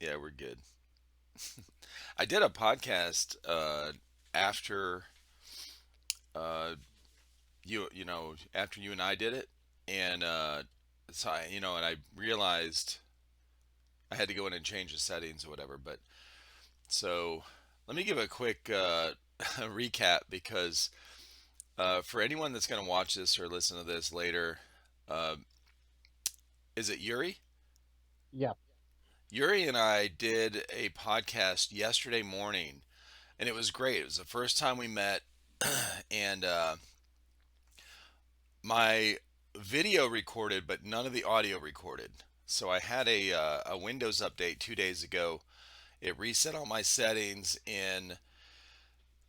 Yeah, we're good. I did a podcast after uh, after you and I did it, and and I realized I had to go in and change the settings or whatever. But so let me give a quick recap because for anyone that's going to watch this or listen to this later, uh, is it Yuri? Yeah. Yuri and I did a podcast yesterday morning, and it was great. It was the first time we met, and my video recorded, but none of the audio recorded. So I had a Windows update 2 days ago. It reset all my settings in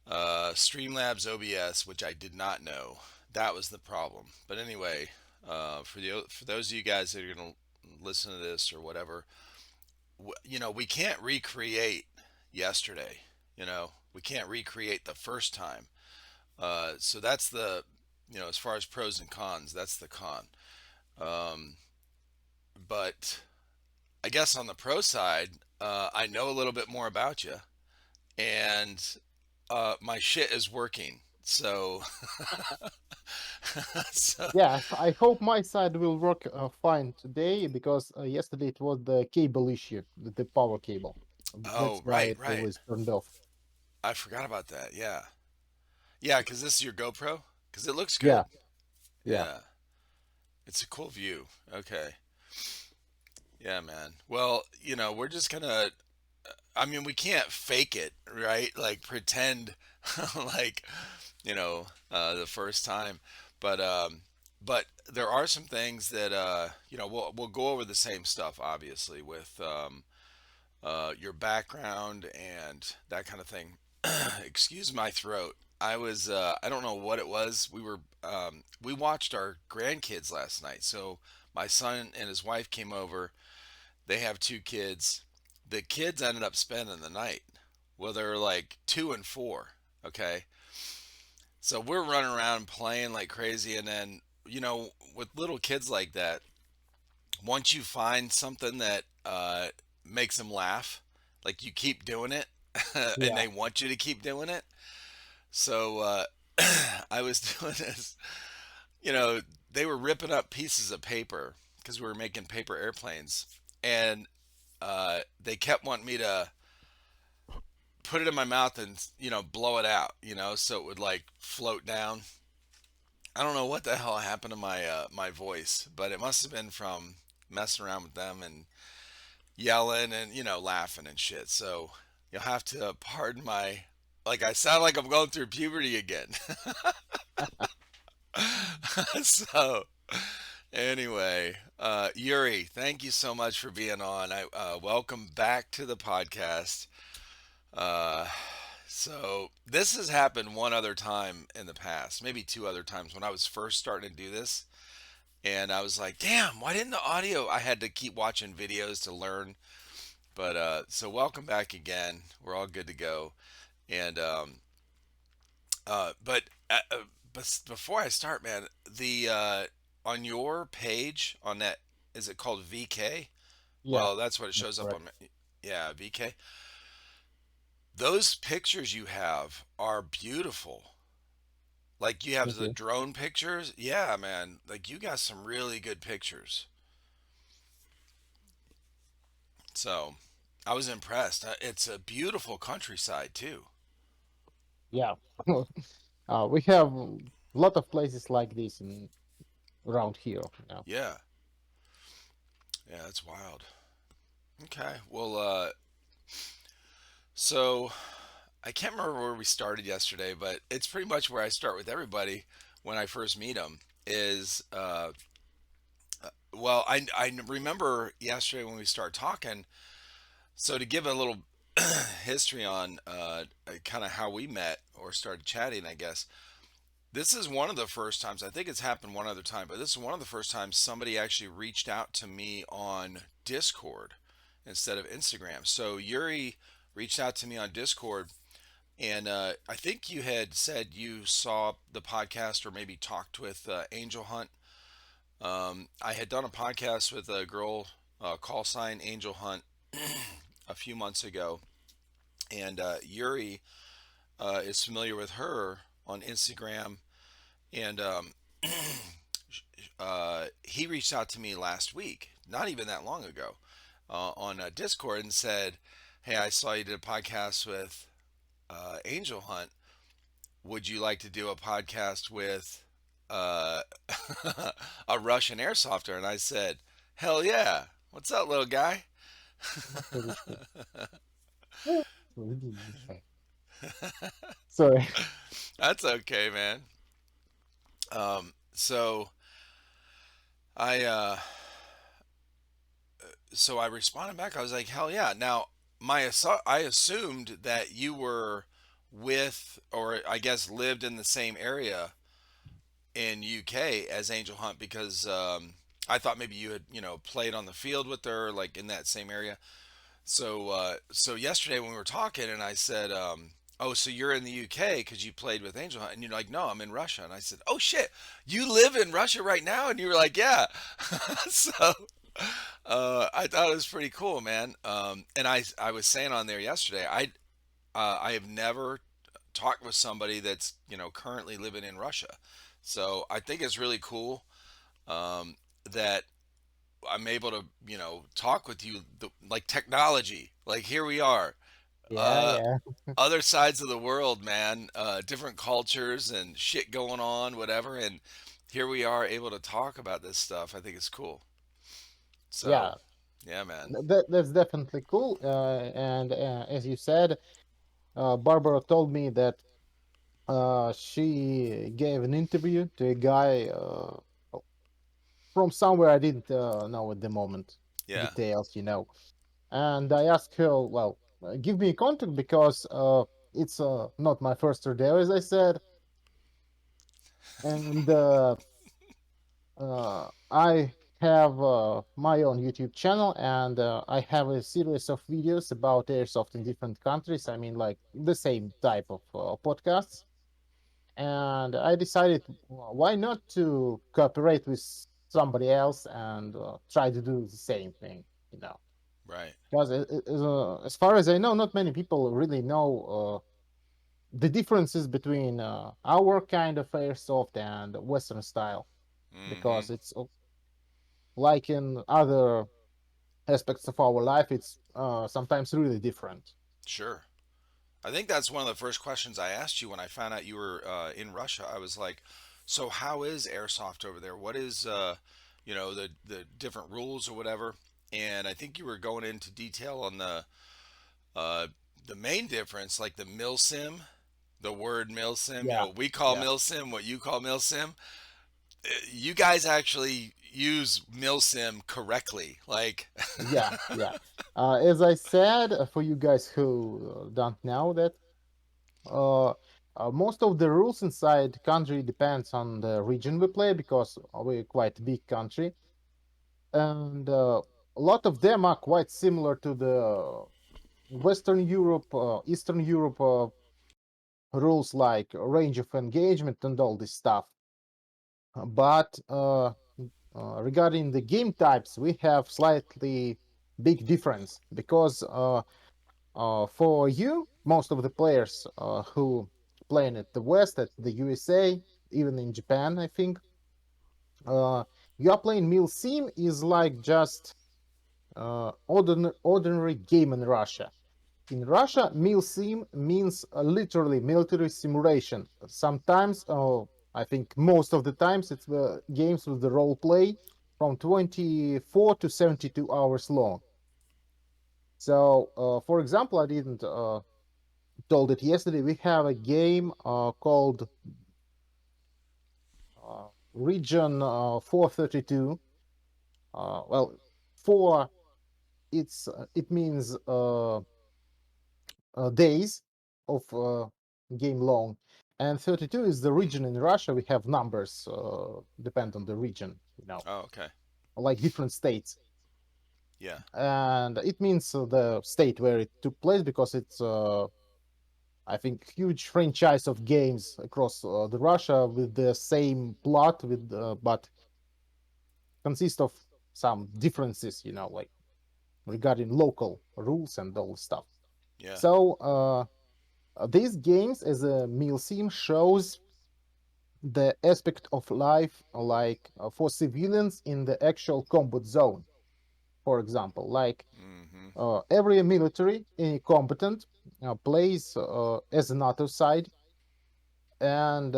Streamlabs OBS, which I did not know. That was the problem. But anyway, for those of you guys that are going to listen to this or whatever, we can't recreate yesterday. We can't recreate the first time. So that's as far as pros and cons, that's the con. Um, but I guess on the pro side, I know a little bit more about you, and my shit is working. So, so Yeah, I hope my side will work fine today because yesterday it was the cable issue, the power cable. That's oh, why right, it right. always turned off. I forgot about that. Yeah, yeah. Because this is your GoPro. Because it looks Yeah, good. yeah. Yeah, it's a cool view. Okay. Yeah, man. Well, we're just gonna. I mean, we can't fake it, right? Like pretend like the first time, but there are some things that we'll go over the same stuff, obviously, with your background and that kind of thing. Excuse my throat. I don't know what it was. We watched our grandkids last night. So my son and his wife came over. They have two kids. The kids ended up spending the night. Well, they're like 2 and 4. Okay. So we're running around playing like crazy. And then, with little kids like that, once you find something that makes them laugh, like you keep doing it and Yeah. they want you to keep doing it. So I was doing this, you know, they were ripping up pieces of paper because we were making paper airplanes. And they kept wanting me to put it in my mouth and blow it out, so it would like float down. I don't know what the hell happened to my voice, but it must have been from messing around with them and yelling and laughing and shit. So you'll have to pardon my, like, I sound like I'm going through puberty again. So anyway, Yuri, thank you so much for being on. I welcome back to the podcast. Uh, so this has happened one other time in the past, maybe two other times when I was first starting to do this. And I was like, damn, why didn't the audio? I had to keep watching videos to learn. But so welcome back again. We're all good to go. And uh, but uh, uh, but before I start, man, the on your page on that, is it called VK? Yeah, Well, that's what it that's shows up correct. on. Yeah, VK. Those pictures you have are beautiful. Like you have Thank the you. drone pictures. Yeah, man. Like you got some really good pictures. So I was impressed. It's a beautiful countryside too. Yeah. We have a lot of places like this in around here. Yeah. Yeah. Yeah, that's wild. Okay. Well, so I can't remember where we started yesterday, but it's pretty much where I start with everybody when I first meet them. Is well, I remember yesterday when we started talking. So to give a little history on kind of how we met or started chatting, I guess this is one of the first times. I think it's happened one other time, but this is one of the first times somebody actually reached out to me on Discord instead of Instagram. So Yuri reached out to me on Discord, and I think you had said you saw the podcast or maybe talked with Angel Hunt. I had done a podcast with a girl, call sign Angel Hunt. a few months ago, and Yuri is familiar with her on Instagram, and he reached out to me last week, not even that long ago, on Discord and said, "Hey, I saw you did a podcast with Angel Hunt. Would you like to do a podcast with uh, a Russian airsofter?" And I said, "Hell yeah! What's up, little guy?" Absolutely. Sorry. That's okay, man. So I I responded back. I was like, "Hell yeah!" Now I assumed that you were with, or I guess lived in the same area in UK as Angel Hunt, because I thought maybe you had played on the field with her, like in that same area. So yesterday when we were talking, and I said, "Oh, so you're in the UK because you played with Angel Hunt?" And you're like, "No, I'm in Russia." And I said, "Oh shit, you live in Russia right now?" And you were like, "Yeah." So I thought it was pretty cool, man. And I was saying on there yesterday, I have never talked with somebody that's currently living in Russia. So I think it's really cool that I'm able to talk with you, like technology. Like here we are, Yeah, uh, yeah, other sides of the world, man. Different cultures and shit going on, whatever. And here we are able to talk about this stuff. I think it's cool. So yeah. yeah, man. That's definitely cool. And as you said, Barbara told me that she gave an interview to a guy from somewhere I didn't know at the moment Yeah. details. And I asked her, well, give me a contact because it's not my first rodeo, as I said, and I have my own YouTube channel, and I have a series of videos about airsoft in different countries. I mean, like the same type of podcasts. And I decided, why not to cooperate with somebody else and try to do the same thing, you know? Right. Because as far as I know, not many people really know the differences between our kind of airsoft and Western style, Mm-hmm. because it's like in other aspects of our life, it's sometimes really different. Sure. I think that's one of the first questions I asked you when I found out you were in Russia. I was like, "So how is airsoft over there? What is the different rules or whatever?" And I think you were going into detail on uh, the main difference, like the MilSim, the word MilSim. Yeah, We call yeah, MilSim what you call MilSim. You guys actually use MilSim correctly. Like, yeah. As I said, for you guys who don't know that, uh, most of the rules inside country depends on the region we play because we're quite a big country, and a lot of them are quite similar to the Western Europe, Eastern Europe rules like range of engagement and all this stuff. But regarding the game types, we have slightly big difference because for you, most of the players who playing at the West, at the USA, even in Japan, I think, uh, you are playing MilSim is like just ordinary game in Russia. In Russia, MilSim means literally military simulation. Sometimes, I think most of the times, it's the games with the role play from 24 to 72 hours long. So, for example, I didn't told it yesterday. We have a game called Region 432. Well, four it means days of game long, and 32 is the hmm, region in Russia. We have numbers depend on the region, oh, okay, like different states, yeah, and it means the state where it took place because it's I think huge franchise of games across the Russia with the same plot but consist of some differences, like. regarding local rules and all stuff. Yeah. So these games as a MilSim shows the aspect of life like for civilians in the actual combat zone. For example, like Mm-hmm. every military, any combatant plays as another side, and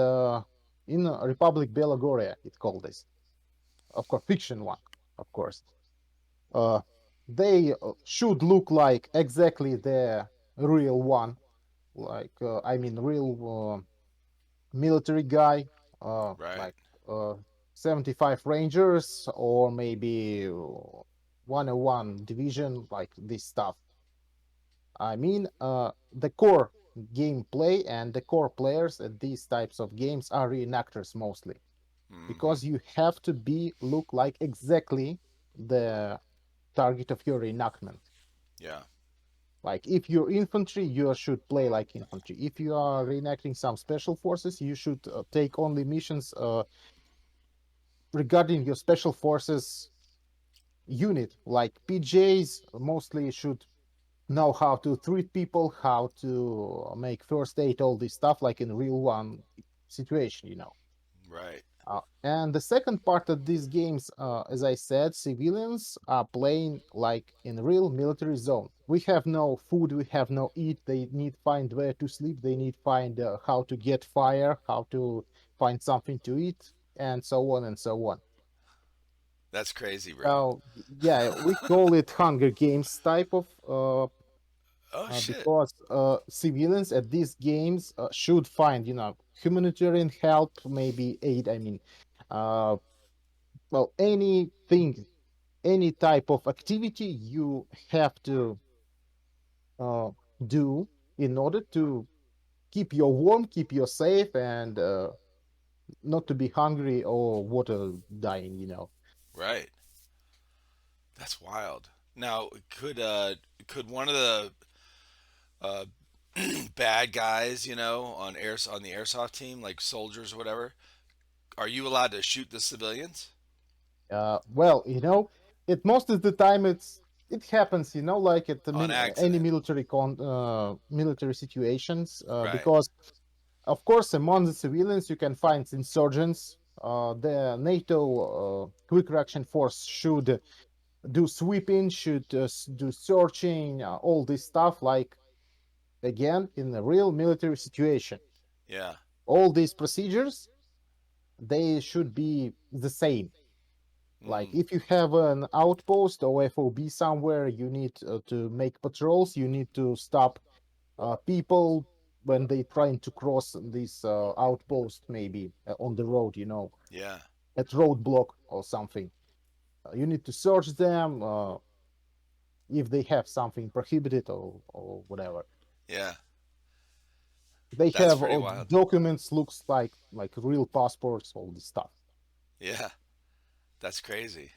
in Republic Belagoria, it called this, of course, fiction one, of course. Uh, they should look like exactly the real one, like I mean, real military guy, Right. like uh, 75 Rangers or maybe 101 division, like this stuff. I mean, the core gameplay and the core players at these types of games are reenactors mostly, Mm-hmm. because you have to be look like exactly the target of your reenactment. Yeah. Like if you're infantry, you should play like infantry. If you are reenacting some special forces, you should take only missions regarding your special forces unit. Like PJs mostly should know how to treat people, how to make first aid, all this stuff, like in real one situation, you know. Right. And the second part of these games, as I said, civilians are playing like in real military zone. We have no food, we have no eat. They need find where to sleep. They need find how to get fire, how to find something to eat, and so on and so on. That's crazy, bro. So yeah, we call it Hunger Games type of Oh shit. because civilians at these games should find, you know, humanitarian help, maybe aid. I mean, uh, well, anything, any type of activity you have to uh, do in order to keep you warm, keep you safe, and not to be hungry or water dying, you know. Right. That's wild. Now, could one of the uh, bad guys, on the airsoft team, like soldiers or whatever, are you allowed to shoot the civilians Well, you know, it most of the time it happens, you know, like at the on any accident? military situations, Right. because of course among the civilians you can find insurgents. The NATO quick reaction force should do sweeping, should do searching, all this stuff. Like again, in a real military situation, Yeah. all these procedures they should be the same. Like Mm. if you have an outpost or FOB somewhere, you need to make patrols. You need to stop people when they trying to cross this outpost, maybe on the road. You know, Yeah. at roadblock or something. You need to search them if they have something prohibited or whatever. Yeah. They That's have pretty wild. documents looks like real passports, all this stuff. Yeah. That's crazy.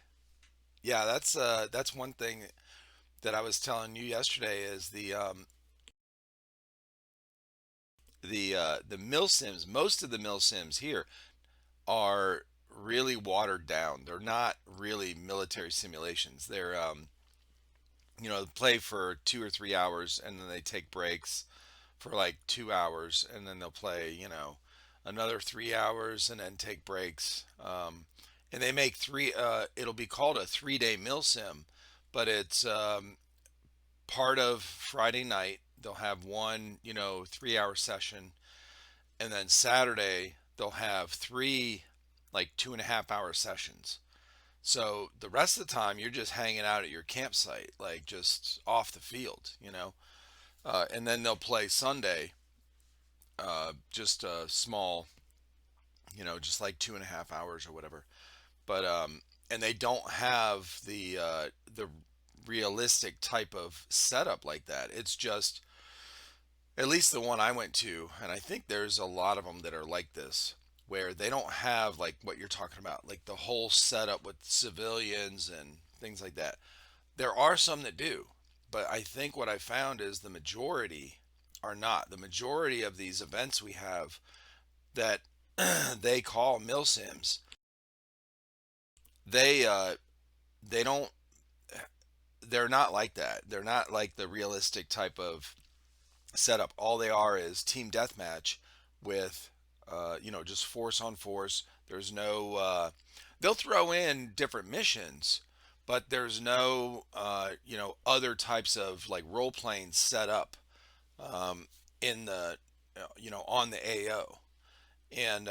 Yeah, that's one thing that I was telling you yesterday is the MilSims. Most of the MilSims here are really watered down. They're not really military simulations. They're play for 2 or 3 hours and then they take breaks for like 2 hours and then they'll play another 3 hours and then take breaks. And they make three. It'll be called a 3-day MilSim, but it's part of Friday night. They'll have one 3-hour session, and then Saturday they'll have three like 2.5-hour sessions. So the rest of the time you're just hanging out at your campsite, like just off the field. And then they'll play Sunday, just a small, just like 2.5 hours or whatever. But and they don't have the realistic type of setup like that. It's just at least the one I went to, and I think there's a lot of them that are like this, where they don't have like what you're talking about, like the whole setup with civilians and things like that. There are some that do, but I think what I found is the majority are not. The majority of these events we have that they call milsims, they they don't they're not like that. They're not like the realistic type of setup. All they are is team deathmatch with, just force on force. There's no, they'll throw in different missions, but there's no, other types of like role playing set up um, in the, on the AO. And,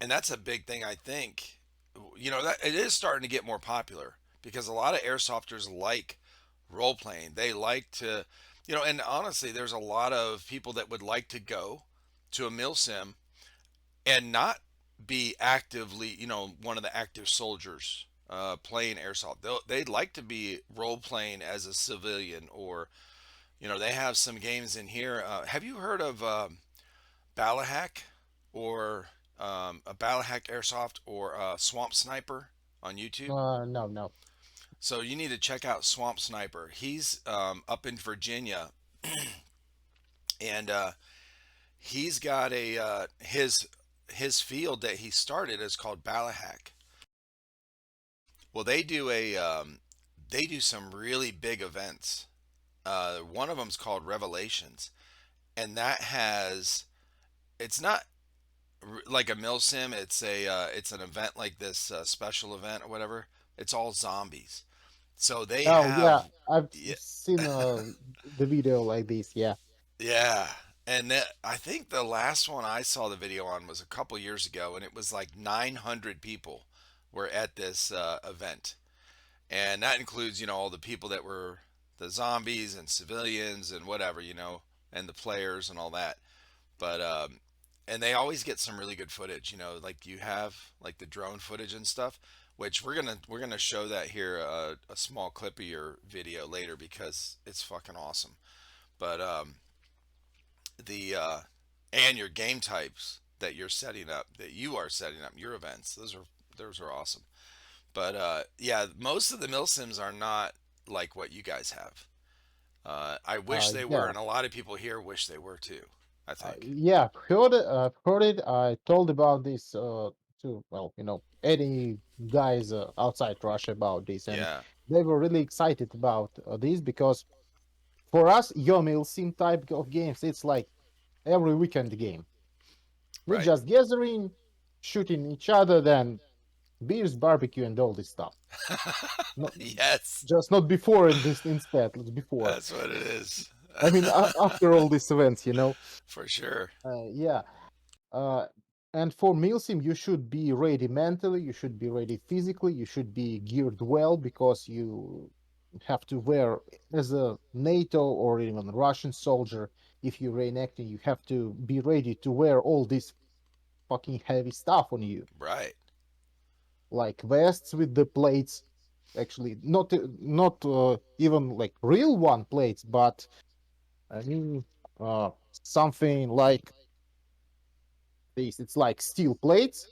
and that's a big thing, I think. That it is starting to get more popular because a lot of airsofters like role playing. They like to, and honestly, there's a lot of people that would like to go to a MilSim and not be actively, one of the active soldiers playing airsoft. They'd like to be role playing as a civilian, or they have some games in here. Have you heard of Balahack, or a Balahack Airsoft, or Swamp Sniper on YouTube? No, no. So you need to check out Swamp Sniper. He's up in Virginia, and he's got a his field that he started is called Balahack. Well, they do some really big events. One of them's called Revelations, and that has it's not like a MilSim. It's an event like this special event or whatever. It's all zombies. So they Oh yeah, have, I've yeah, seen the video like this. Yeah. yeah. And I think the last one I saw the video on was a couple years ago, and it was like 900 people were at this event, and that includes all the people that were the zombies and civilians and whatever, and the players and all that. But and they always get some really good footage, like you have like the drone footage and stuff, which we're gonna show that here, a small clip of your video later because it's fucking awesome. But the and your game types that you're setting up, that you are setting up your events, those are awesome. But yeah, most of the milsims are not like what you guys have. I wish they were, Yeah. and a lot of people here wish they were too, I think. Yeah, heard it. Heard it. I told about this to, well, any guys outside Russia about this, and Yeah, they were really excited about this because for us, Yomil sim type of games, it's like every weekend game. We right. just gathering, shooting each other, then beers, barbecue, and all this stuff. Not Yes, just not before and this instead, it's before. that's what it is. I mean, after all these events. For sure. Yeah. Uh, and for milsim, you should be ready mentally, you should be ready physically, you should be geared well because you have to wear, as a NATO or even Russian soldier, if you're reenacting, you have to be ready to wear all this fucking heavy stuff on you, Right. like vests with the plates. Actually, not even like real one plates, but I mean something like this. It's like steel plates.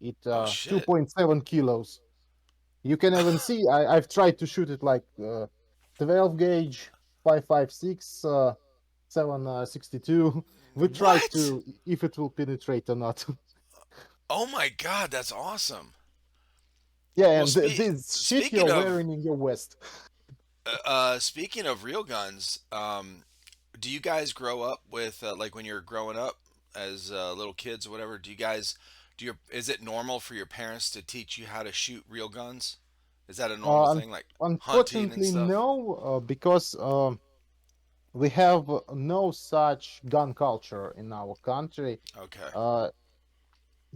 It Oh shit. 2.7 kilos. You can even see I've tried to shoot it like 12 gauge 5.56 7.62. We tried What? to if it will penetrate or not. Oh my god, that's awesome. Yeah, Well, and this shit speaking you're of wearing in your vest. speaking of real guns, do you guys grow up with like when you're growing up as little kids or whatever? Is it normal for your parents to teach you how to shoot real guns? Is that a normal Uh, thing, like hunting and Unfortunately, stuff? no, because we have no such gun culture in our country. Okay. Uh,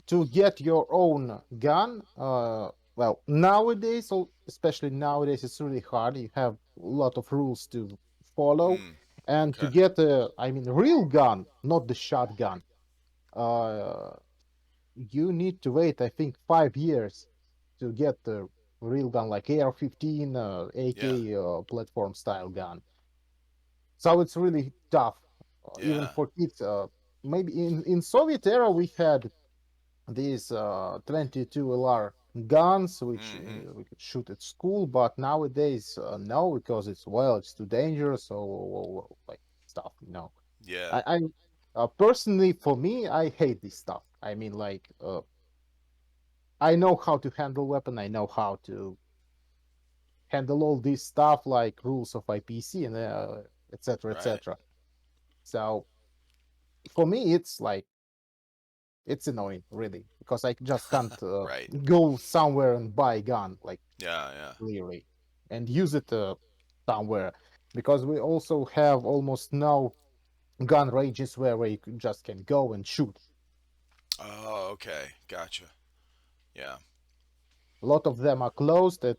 to get your own gun, well, nowadays, especially nowadays, it's really hard. You have a lot of rules to follow, Mm, and to okay. get I mean, real gun, not the shotgun. Uh, you need to wait, I think, 5 years to get the real gun, like AR-15, Yeah. AK platform style gun. So it's really tough, even Yeah. for kids. Maybe in Soviet era we had these 22 LR guns which Mm-hmm. we could shoot at school, but nowadays no, because it's too dangerous or like stuff. Yeah. I personally, for me, I hate this stuff. I mean, like I know how to handle weapon, I know how to handle all this stuff like rules of IPC and etc. Right. etc. So for me, it's like it's annoying really because I just can't Right. go somewhere and buy a gun like Yeah, yeah. clearly and use it somewhere because we also have almost no gun ranges where we just can go and shoot. Oh, okay. Gotcha. Yeah. A lot of them are closed at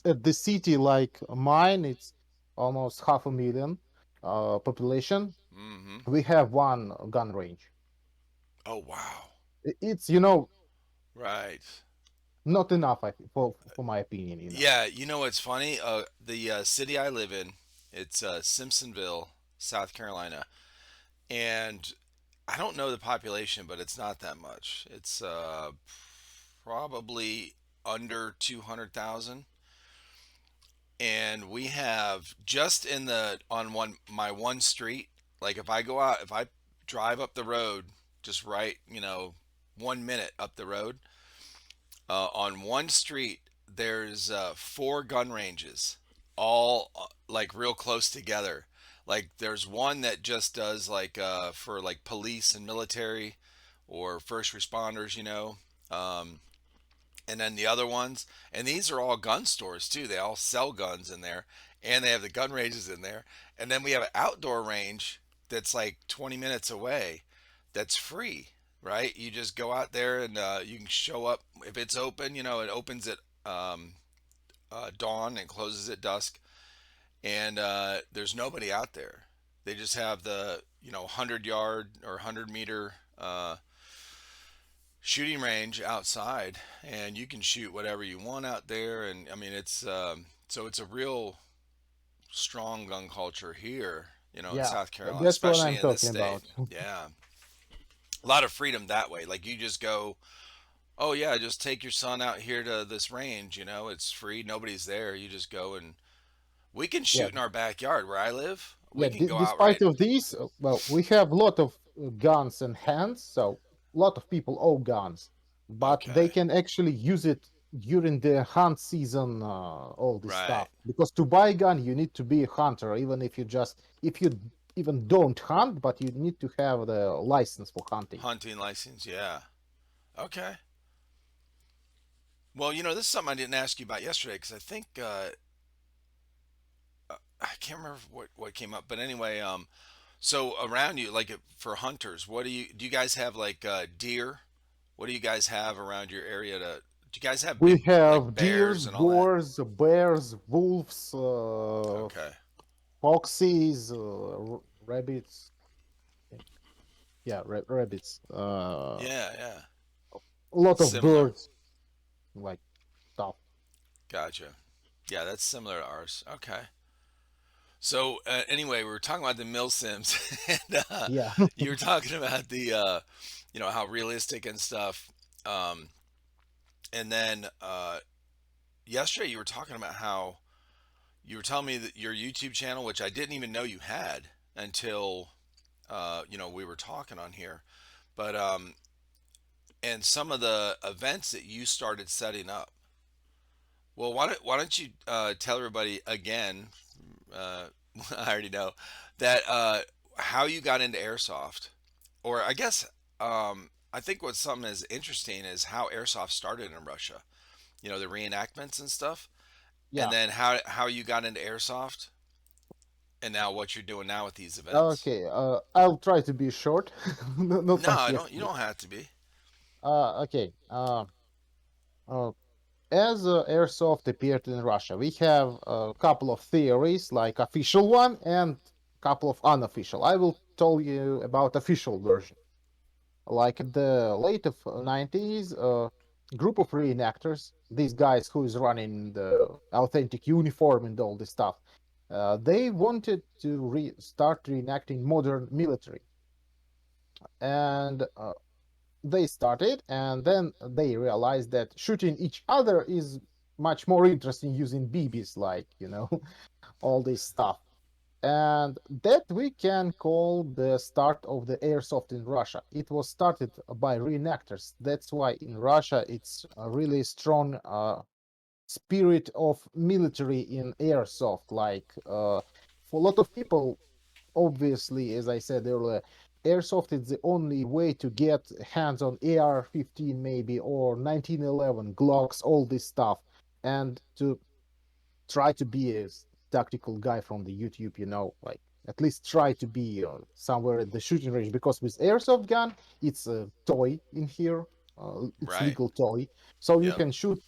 the city like mine. It's almost 500,000 population. Mm-hmm. We have one gun range. Oh, wow. It's Right. not enough. For my opinion, Yeah, you know what's funny? The city I live in, it's Simpsonville, South Carolina, and I don't know the population, but it's not that much. It's probably under 200,000, and we have just in the on one my one street. Like if I go out, if I drive up the road, just right, 1 minute up the road, on one street, there's four gun ranges, all like real close together. Like there's one that just does like for like police and military or first responders, and then the other ones, and these are all gun stores too. They all sell guns in there, and they have the gun ranges in there. And then we have an outdoor range that's like 20 minutes away, that's free, right? You just go out there and you can show up if it's open. It opens at dawn and closes at dusk, and there's nobody out there. They just have the 100 yard or 100 meter shooting range outside, and you can shoot whatever you want out there. And I mean, it's so it's a real strong gun culture here, in yeah, South Carolina, that's what I'm especially in this talking state. about. Yeah, a lot of freedom that way. Like you just go, oh yeah, just take your son out here to this range. It's free, nobody's there. You just go, and we can Yeah, shoot in our backyard where I live. We yeah. can go out Despite right. of this, well, we have a lot of guns and hands, so a lot of people own guns, but they Okay, can actually use it during the hunt season. All this right. stuff because to buy a gun, you need to be a hunter, even if you even don't hunt, but you need to have the license for hunting. Hunting license, yeah. Okay. Well, this is something I didn't ask you about yesterday because I think I can't remember what came up, but anyway, so around you, like for hunters, what do you guys have like deer? What do you guys have around your area do you guys have We big like have bears deers, and all that? boars, bears, wolves, Okay. foxes, rabbits. Yeah, rabbits. Yeah, yeah. A lot of Similar. birds, like stuff. Gotcha. Yeah, that's similar to ours. Okay. So anyway, we were talking about the MilSims, and Yeah, you were talking about the how realistic and stuff. Um, and then yesterday you were talking about how you were telling me that your YouTube channel, which I didn't even know you had until we were talking on here, but and some of the events that you started setting up. Well, why don't you tell everybody again? Uh, I already know that how you got into airsoft, or I guess I think what's something is interesting is how airsoft started in Russia. The reenactments and stuff, and yeah. then how you got into airsoft, and now what you're doing now with these events. Okay, I'll try to be short, not No, like I don't. You yesterday. don't have to be. Okay. Uh, as airsoft appeared in Russia, we have a couple of theories, like official one and couple of unofficial. I will tell you about official version. Like at the late of 90s, group of reenactors, these guys who is running the authentic uniform and all this stuff, they wanted to start reenacting modern military, and they started, and then they realized that shooting each other is much more interesting using BBs, like all this stuff. And that we can call the start of the airsoft in Russia. It was started by reenactors. That's why in Russia it's a really strong spirit of military in airsoft. Like for a lot of people, obviously, as I said earlier, airsoft is the only way to get hands on AR-15 maybe or 1911 Glocks, all this stuff, and to try to be a tactical guy from the YouTube, like at least try to be somewhere at the shooting range. Because with airsoft gun, it's a toy in here, it's Right. legal toy, so you Yep. can shoot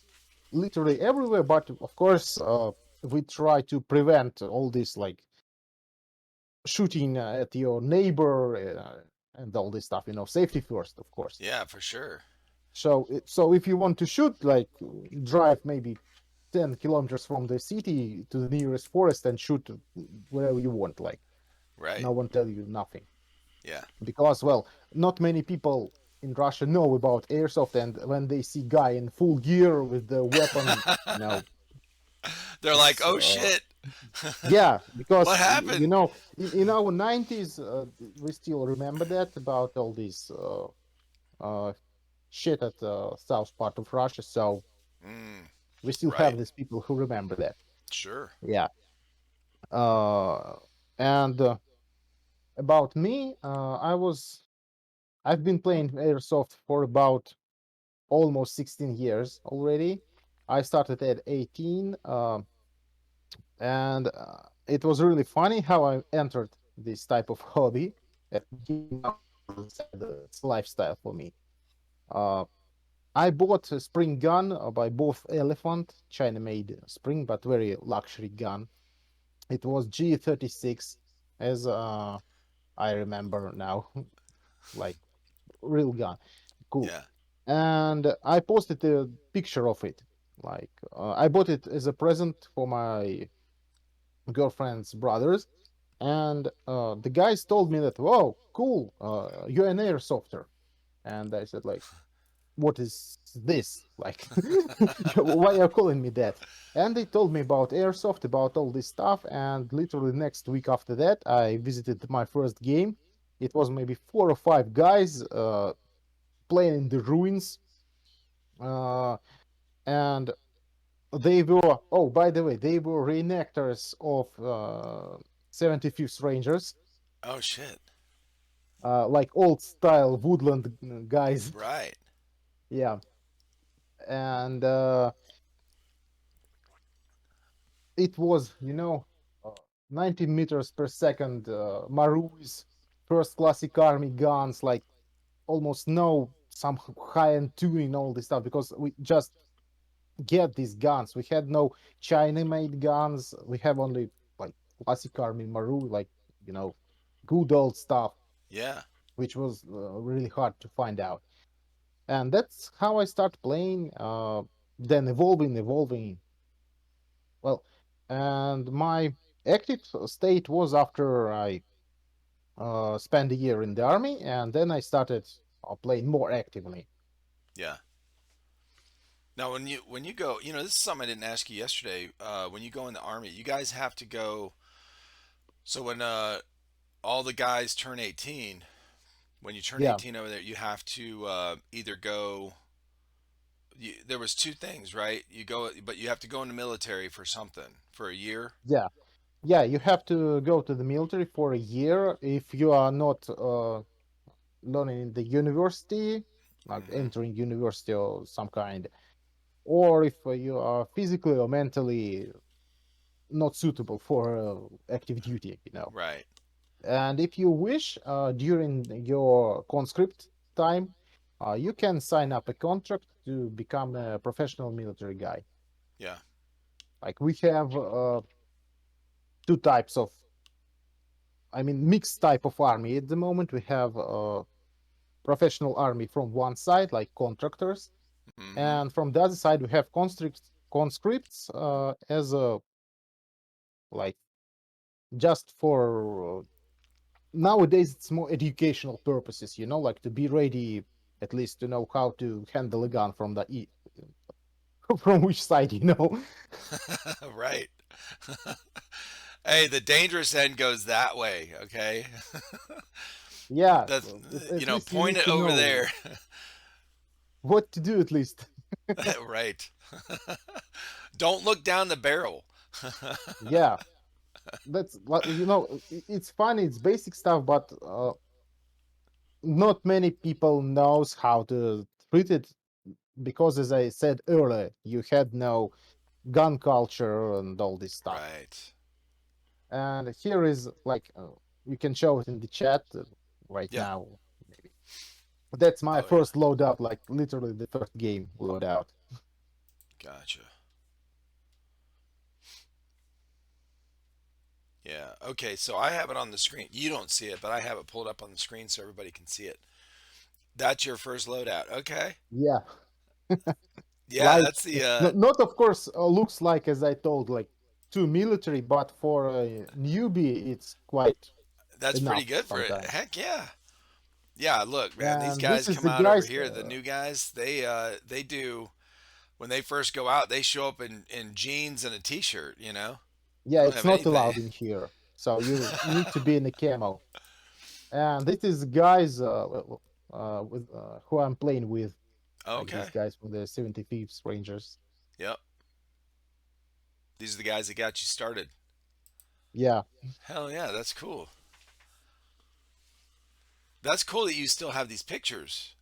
literally everywhere. But of course, we try to prevent all this like shooting at your neighbor and all this stuff. Safety first, of course. Yeah, for sure. So if you want to shoot, like drive maybe 10 kilometers from the city to the nearest forest and shoot wherever you want. Like Right. no one tell you nothing, Yeah. because well, not many people in Russia know about airsoft, and when they see guy in full gear with the weapon, you know, They're like, it's "Oh shit. yeah, What because happened?" in our 90s, we still remember that about all these uh, shit at the south part of Russia. So Mm, we still right. have these people who remember that. Sure. Yeah. And about me, I've been playing airsoft for about almost 16 years already. I started at 18, and it was really funny how I entered this type of hobby. At the beginning, as I said, it's a lifestyle for me. Uh, I bought a spring gun by both Elephant, China-made spring, but very luxury gun. It was G36, as I remember now, like real gun. Cool. Yeah. And I posted a picture of it. Like I bought it as a present for my girlfriend's brothers, and the guys told me that, "Whoa, cool, you're an airsofter." And I said, like, "What is this? Like, why are you calling me that?" And they told me about airsoft, about all this stuff. And literally next week after that, I visited my first game. It was maybe 4 or 5 guys playing in the ruins, uh, and they were. Oh, by the way, they were reenactors of 75th Rangers, Oh shit. like old style woodland guys. Right. Yeah, and it was, 90 meters per second Marus, first classic army guns, like almost no some high-end tuning, all this stuff, because we just get these guns. We had no China-made guns. We have only like classic army Maru, like, you know, good old stuff, Yeah. which was really hard to find out. And that's how I start playing. Then evolving. Well, and my active state was after I spent a year in the army, and then I started playing more actively. Yeah. Now, when you go, this is something I didn't ask you yesterday. When you go in the army, you guys have to go. So when all the guys turn 18, when you turn Yeah, 18 over there, you have to either go. There was two things, right? You go, but you have to go in the military for something for a year. yeah, yeah. You have to go to the military for a year if you are not learning in the university, like Hmm. entering university or some kind, or if you are physically or mentally not suitable for active duty. Right. And if you wish, during your conscript time, you can sign up a contract to become a professional military guy. Yeah. Like we have two types of, I mean, mixed type of army at the moment. We have professional army from one side, like contractors, Hmm. and from the other side we have conscripts as a like just for nowadays it's more educational purposes, like to be ready, at least to know how to handle a gun from the from which side. Right. Hey, the dangerous end goes that way. Okay. Yeah, That's at least you point need it to over know there. what to do at least. Right. Don't look down the barrel. Yeah, that's it's funny. It's basic stuff, but not many people knows how to treat it because, as I said earlier, you had no gun culture and all this stuff. Right. And here is like you can show it in the chat right Yeah. now. Maybe that's my Oh yeah. first loadout, like literally the first game loadout. Gotcha. Yeah. Okay. So I have it on the screen. You don't see it, but I have it pulled up on the screen so everybody can see it. That's your first loadout. Okay. Yeah, Yeah. like That's the. not of course looks like, as I told, like too military, but for a newbie, it's quite That's pretty enough good for it. sometimes. Heck yeah. Yeah. Look, man. These And this guys is come the out over guys. here. The new guys. They do when they first go out. They show up in jeans and a t-shirt. You know. They Yeah, don't it's have not anything. allowed in here, so you need to be in a camo. And this is guys with who I'm playing with, like these Okay. guys from the 75th Rangers. Yep. These are the guys that got you started. Yeah, Hell yeah. That's cool. That's cool that you still have these pictures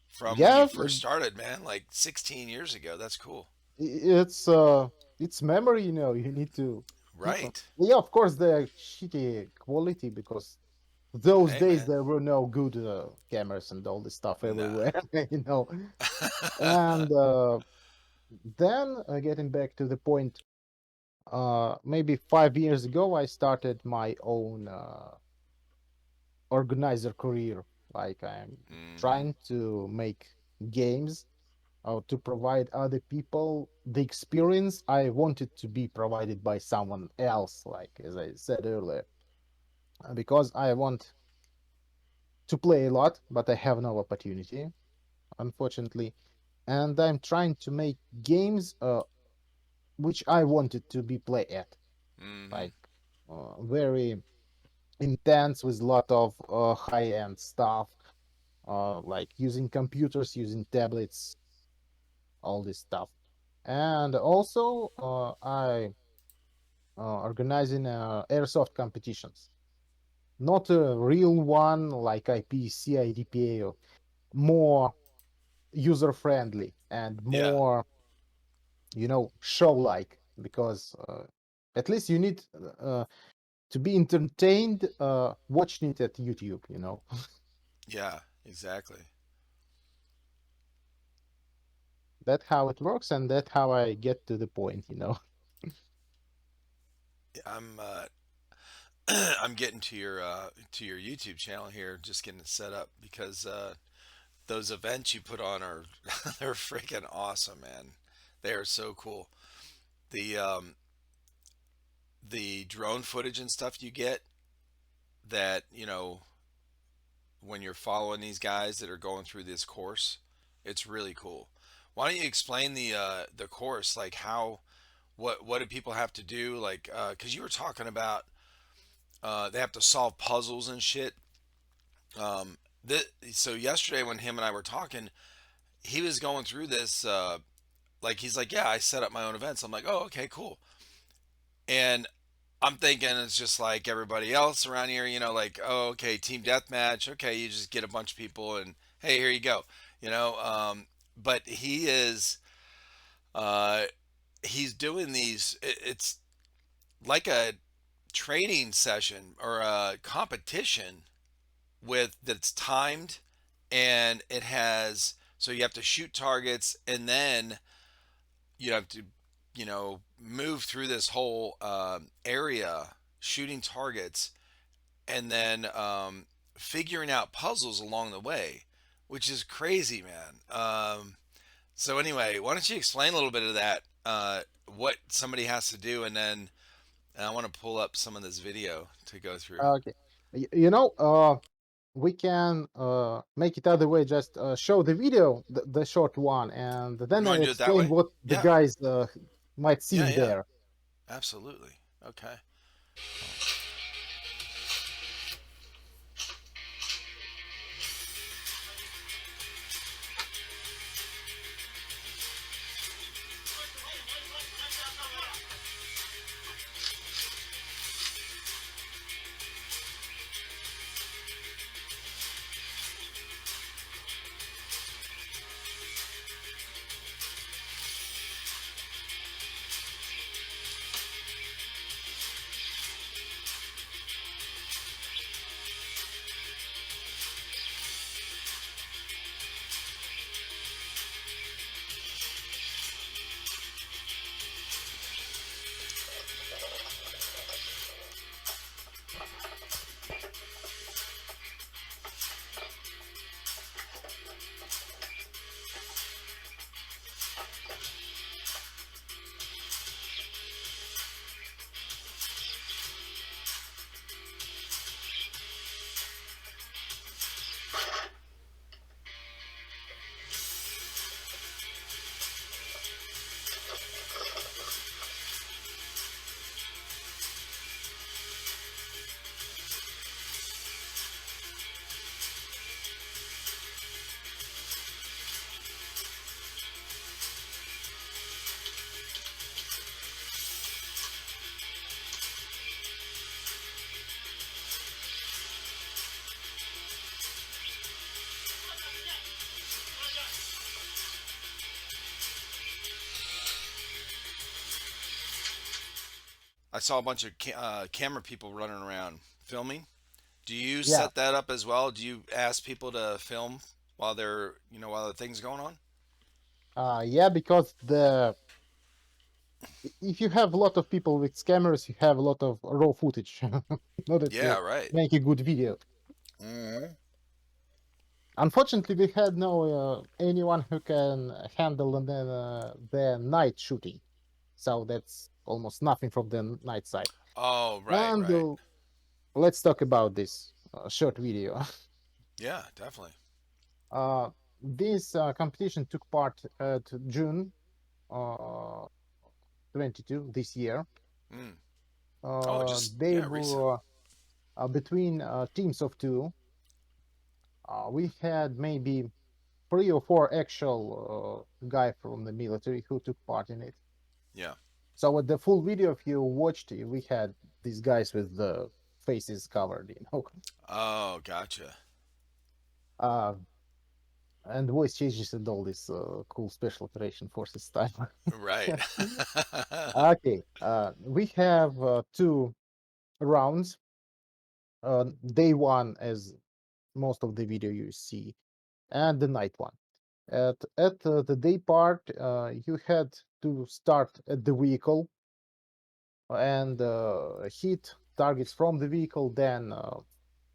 from when you yeah, first started, man. Like 16 years ago. That's cool. it's memory. You need to keep. Right. Yeah, of course they're shitty quality because those Hey, days man. there were no good cameras and all this stuff Nah. everywhere. you know. And then getting back to the point, maybe 5 years ago, I started my own organizer career. Like I'm Mm-hmm. trying to make games or to provide other people the experience I wanted to be provided by someone else, like as I said earlier. Because I want to play a lot, but I have no opportunity, unfortunately. And I'm trying to make games which I wanted to be play at, Mm-hmm. like very intense with a lot of high-end stuff, like using computers, using tablets, all this stuff. And also, I organizing airsoft competitions. Not a real one like IPC, IDPA, or more user-friendly and Yeah. more, show-like, because at least you need to be entertained watching it at YouTube. Yeah. Exactly. That's how it works, and that's how I get to the point. I'm I'm getting to your YouTube channel here, just getting it set up because those events you put on are they're freaking awesome, man. They are so cool. The um the drone footage and stuff you get that, when you're following these guys that are going through this course, it's really cool. Why don't you explain the course, like how what do people have to do, like because you were talking about they have to solve puzzles and shit. So yesterday when him and I were talking, he was going through this. Like he's like, yeah, I set up my own events. I'm like, oh, okay, cool. And I'm thinking it's just like everybody else around here, like, oh, okay, team deathmatch. Okay, you just get a bunch of people and hey, here you go. You know, but uh, he's doing these. It's like a training session or a competition with that's timed, and it has so you have to shoot targets and then you have to move through this whole area shooting targets and then figuring out puzzles along the way, which is crazy, man. So anyway, why don't you explain a little bit of that, what somebody has to do, and then I want to pull up some of this video to go through. Okay. We can make it other way. Just show the video, the short one, and then You I want to do it that explain way? what the Yeah, guys might see yeah, in yeah, there. absolutely. Okay. I saw a bunch of camera people running around filming. Do you Yeah, set that up as well? Do you ask people to film while they're, while the thing's going on? yeah, because the if you have a lot of people with cameras, you have a lot of raw footage in order Yeah, to right. make a good video. Hmm. Unfortunately, we had no anyone who can handle the night shooting, so that's almost nothing from the night side. Oh, right, And right. let's talk about this short video. Yeah, definitely. uh, this competition took part at June uh, 22 this year. Mm. Oh, just They yeah, recent. were between teams of two. We had maybe 3 or 4 actual guy from the military who took part in it. Yeah. So with the full video, if you watched, we had these guys with the faces covered, Oh, gotcha. uh, and voice changes and all this cool special operation forces style. Right. Okay, we have 2 rounds. Day one, as most of the video you see, and the night one. At the day part, you had to start at the vehicle and hit targets from the vehicle, then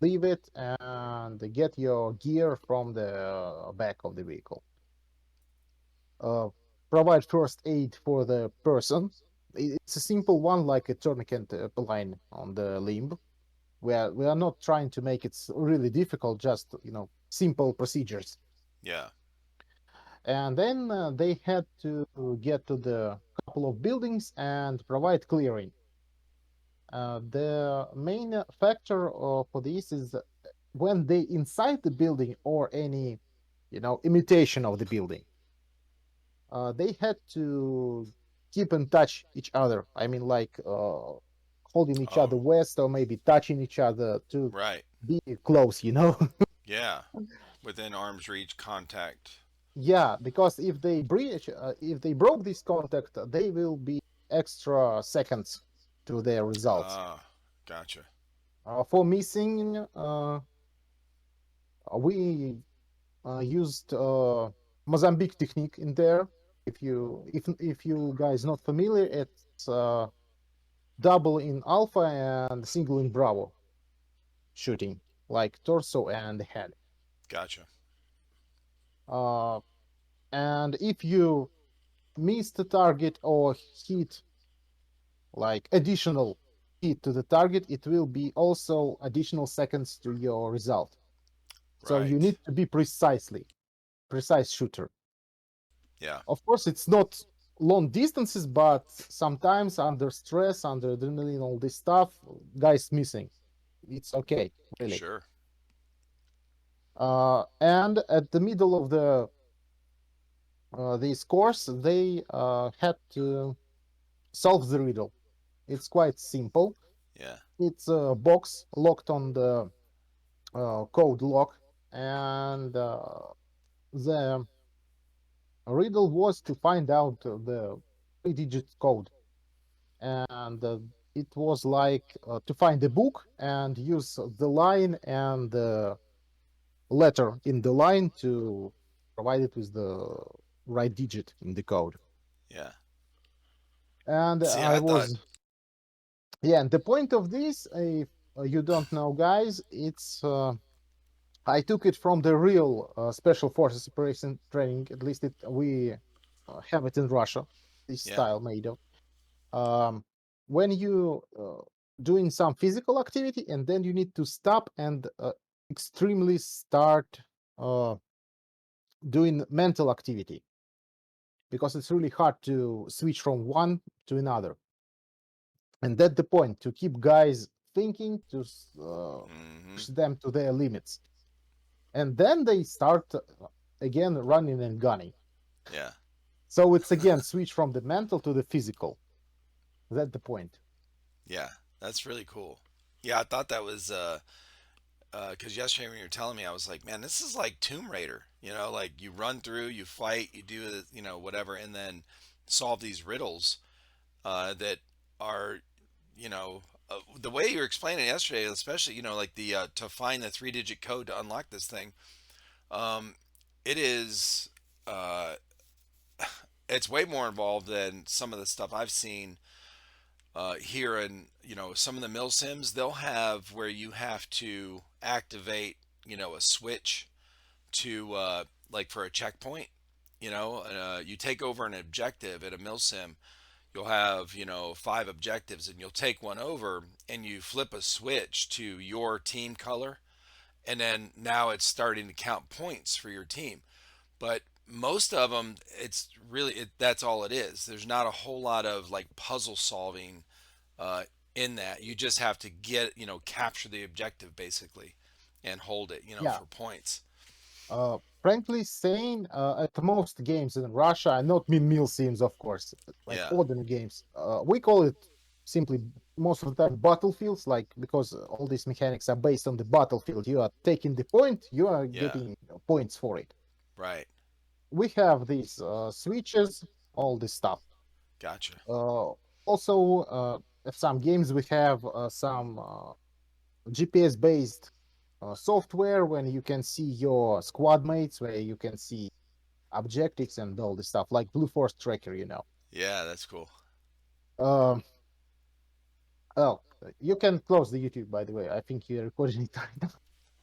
leave it and get your gear from the back of the vehicle. Uh, Provide first aid for the person. It's a simple one, like a tourniquet line on the limb. We are not trying to make it really difficult, just simple procedures. Yeah. And then they had to get to the couple of buildings and provide clearing. The main factor for this is when they inside the building or any imitation of the building, they had to keep in touch each other. I mean, like holding each Oh, other west or maybe touching each other to right. be close. Yeah. Within arm's reach contact. Yeah, because if they broke this contact, they will be extra seconds to their results. Ah, gotcha. For missing, we used Mozambique technique in there. If you guys not familiar, it's double in alpha and single in bravo shooting, like torso and head. Gotcha. Uh, and if you miss the target or hit like additional hit to the target, it will be also additional seconds to your result. So you Right. need to be precise shooter. Yeah. Of course, it's not long distances, but sometimes under stress, under adrenaline, all this stuff, guys missing. It's okay, really. Sure. And at the middle of this course, they had to solve the riddle. It's quite simple. Yeah. It's a box locked on the code lock, and the riddle was to find out the 3-digit code, and it was like to find the book and use the line and the letter in the line to provide it with the right digit in the code. Yeah. And See, I I thought. was, yeah, and the point of this, if you don't know, guys, it's I took it from the real special forces operation training. At least we have it in Russia. This Yeah. style made of when you doing some physical activity and then you need to stop and extremely start uh, doing mental activity because it's really hard to switch from one to another. And that's the point, to keep guys thinking, to Hmm. push them to their limits, and then they start again running and gunning. Yeah. So it's again switch from the mental to the physical. That's the point. Yeah. That's really cool. Yeah, I thought that was because yesterday when you were telling me, I was like, man, this is like Tomb Raider. Like you run through, you fight, you do whatever, and then solve these riddles that are you know, the way you were explaining it yesterday, especially, like the to find the 3-digit code to unlock this thing. Um, it is, uh, it's way more involved than some of the stuff I've seen here. And some of the MilSims, they'll have where you have to activate, a switch to like for a checkpoint. You take over an objective at a MilSim. You'll have 5 objectives, and you'll take one over, and you flip a switch to your team color, and then now it's starting to count points for your team. But most of them, it's really that's all it is. There's not a whole lot of like puzzle solving uh, in that. You just have to capture the objective basically, and hold it Yeah. for points. Frankly saying, at most games in Russia, I not mean meal scenes, of course, like Yeah, modern games, we call it simply most of the time battlefields, like because all these mechanics are based on the battlefield. You are taking the point, you are yeah, getting points for it. right. We have these switches, all this stuff. Gotcha. Uh, Also, some games we have some GPS based software when you can see your squad mates, where you can see objectives and all this stuff, like Blue Force Tracker. Yeah, that's cool. Um, oh, you can close the YouTube, by the way. I think you're recording it right now.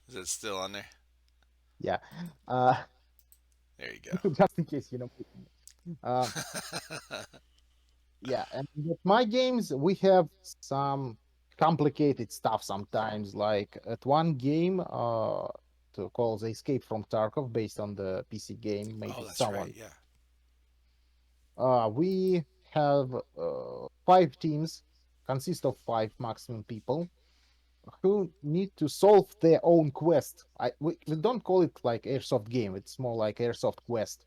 Is it still on there? Yeah. Uh, There you go. just in case. Uh, yeah, and with my games, we have some complicated stuff sometimes. Like at one game, to call the Escape from Tarkov, based on the PC game. Oh, Maybe that's right. someone. Yeah. We have 5 teams, consist of 5 maximum people who need to solve their own quest. We don't call it like airsoft game. It's more like airsoft quest,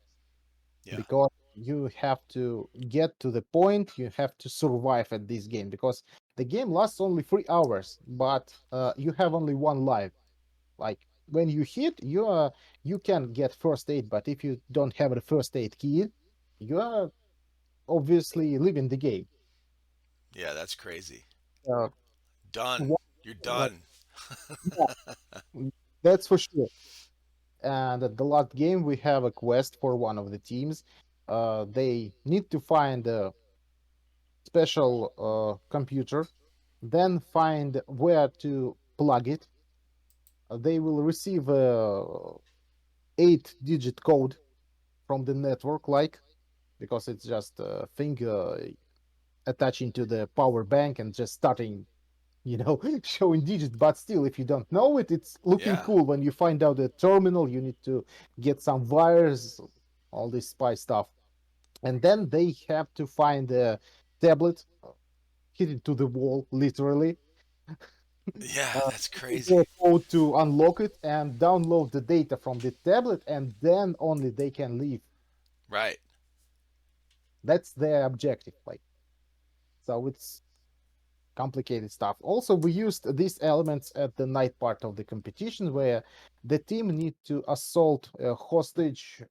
Yeah. because you have to get to the point. You have to survive at this game, because the game lasts only 3 hours, but you have only one life. Like when you hit, you can get first aid, but if you don't have the first aid key, you are obviously leaving the game. Yeah, that's crazy. Uh, Done. wha- You're like, done. yeah, that's for sure. And at the last game, we have a quest for one of the teams. They need to find a special computer, then find where to plug it. They will receive a 8-digit code from the network, like, because it's just a thing attaching to the power bank and just starting, showing digits. But still, if you don't know it, it's looking Yeah. cool. When you find out the terminal, you need to get some wires, all this spy stuff. And then they have to find a tablet, hit it to the wall, literally, Yeah, uh, that's the crazy. code to unlock it and download the data from the tablet, and then only they can leave. Right. That's their objective. Like, so it's complicated stuff. Also, we used these elements at the night part of the competition, where the team need to assault a hostage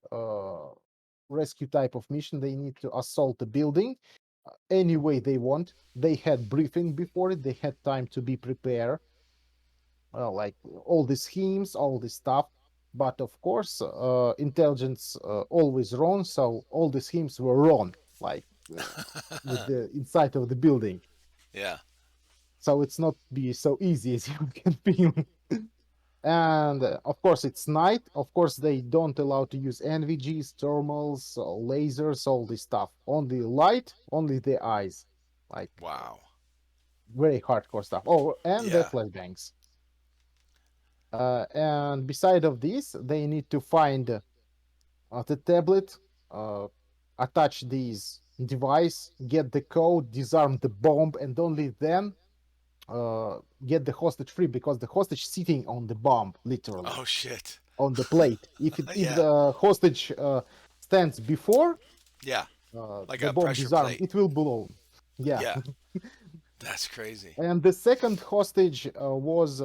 rescue type of mission. They need to assault the building any way they want. They had briefing before it. They had time to be prepared, like all the schemes, all this stuff. But of course, intelligence always wrong. So all the schemes were wrong, like with the inside of the building. Yeah. So it's not be so easy as you can feel. And of course, it's night. Of course, they don't allow to use NVGs, thermals, lasers, all this stuff. Only light, only the eyes, like Wow. very hardcore stuff. Oh, and the Yeah. flashbangs. And beside of this, they need to find the tablet, uh, attach these device, get the code, disarm the bomb, and only then get the hostage free, because the hostage sitting on the bomb, literally Oh shit. on the plate. If Yeah. the hostage stands before Yeah. Like the a bomb pressure disarm, plate. it will blow. Yeah. Yeah. That's crazy. And the second hostage was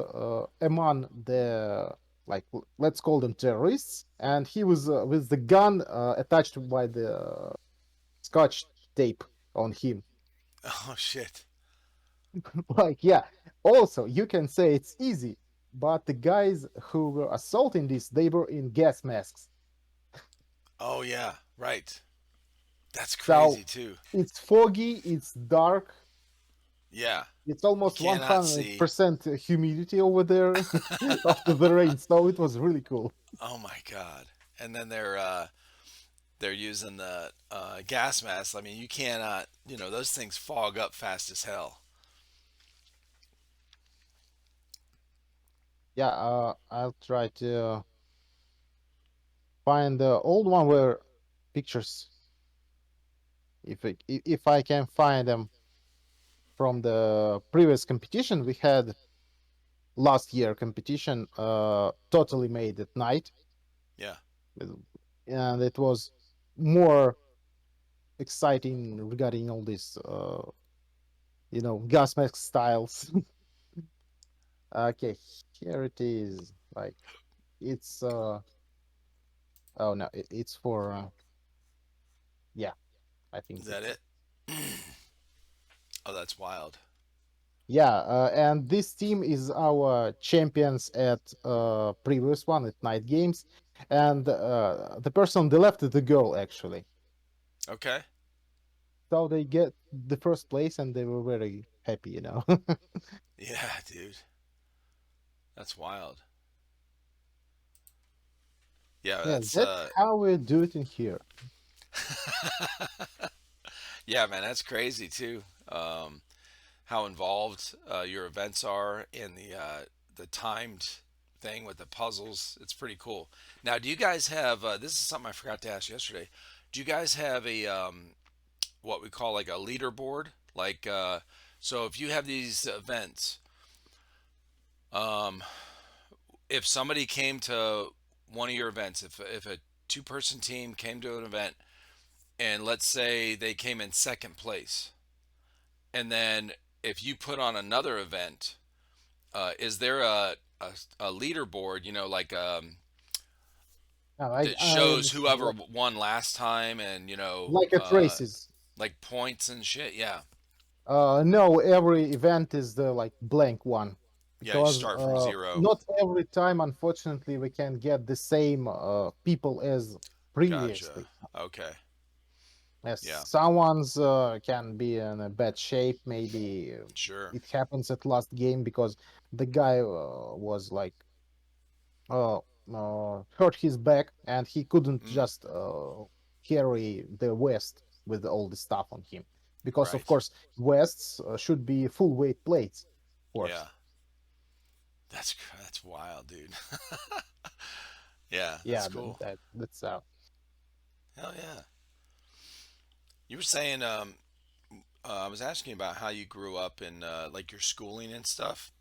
among the, like, let's call them terrorists, and he was with the gun attached by the scotch tape on him. Oh shit. Like, yeah. Also, you can say it's easy, but the guys who were assaulting this, they were in gas masks. Oh yeah, right. That's So crazy too. it's foggy, it's dark, Yeah, it's you almost cannot see. 100% humidity over there after the rain. So it was really cool. Oh my god. And then they're using the gas mask. I mean, you cannot. You know, those things fog up fast as hell. Yeah, I'll try to find the old one where pictures, if I can find them from the previous competition we had last year competition, totally made at night, Yeah. and it was more exciting regarding all these, gas mask styles. Okay, here it is. Like, it's oh no, it's for yeah, I think Is that that's it? it. Oh, that's wild. Yeah, and this team is our champions at previous one at night games, and the person on the left is the girl actually. Okay. So they get the first place, and they were very happy. Yeah, dude. That's wild. Yeah, Yeah, that's that's how we do it in here. yeah, man, that's crazy too. How involved your events are in the timed thing with the puzzles. It's pretty cool. Now, do you guys have this is something I forgot to ask yesterday. Do you guys have a what we call like a leaderboard? Like so if you have these events, um if somebody came to one of your events, if a two-person team came to an event and let's say they came in second place, and then if you put on another event, is there a leaderboard, like I that I shows understand, whoever won last time and like at races. like points and shit? Yeah, No, every event is the like blank one, yeah, you because start from zero. not every time, unfortunately, we can get the same people as Gotcha. previously. Okay. Yes, Yeah. someone's can be in a bad shape. Maybe Sure. it happens at last game because the guy was like uh, hurt his back and he couldn't Mm, just carry the vest with all the stuff on him. Because of right. course vests should be full weight plates, of Yeah. course. That's wild, dude. Yeah, that's Yeah, cool. that's Hell yeah. You were saying I was asking about how you grew up in like your schooling and stuff,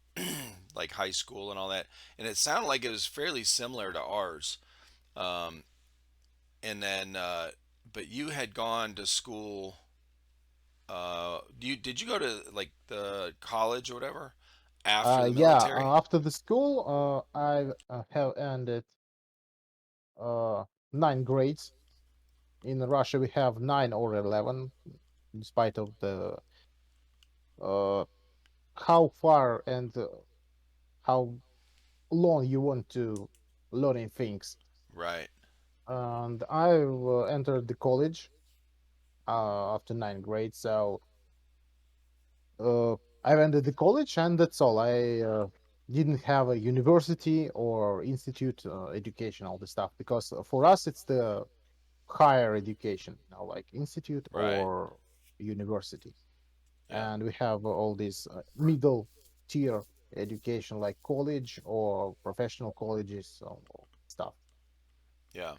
like high school and all that, and it sounded like it was fairly similar to ours. Um, and then, but you had gone to school. Did you go to like the college or whatever after the yeah. military? After the school, I have ended uh 9 grades. In Russia we have 9 or 11, despite of the uh how far and how long you want to learning things. Right. And I entered the college after 9 grades. So uh, I've ended the college, and that's all. I didn't have a university or institute education, all this stuff, because for us it's the higher education, like institute Right. or university. Yeah. And we have all these middle tier education like college or professional colleges, so stuff. Yeah.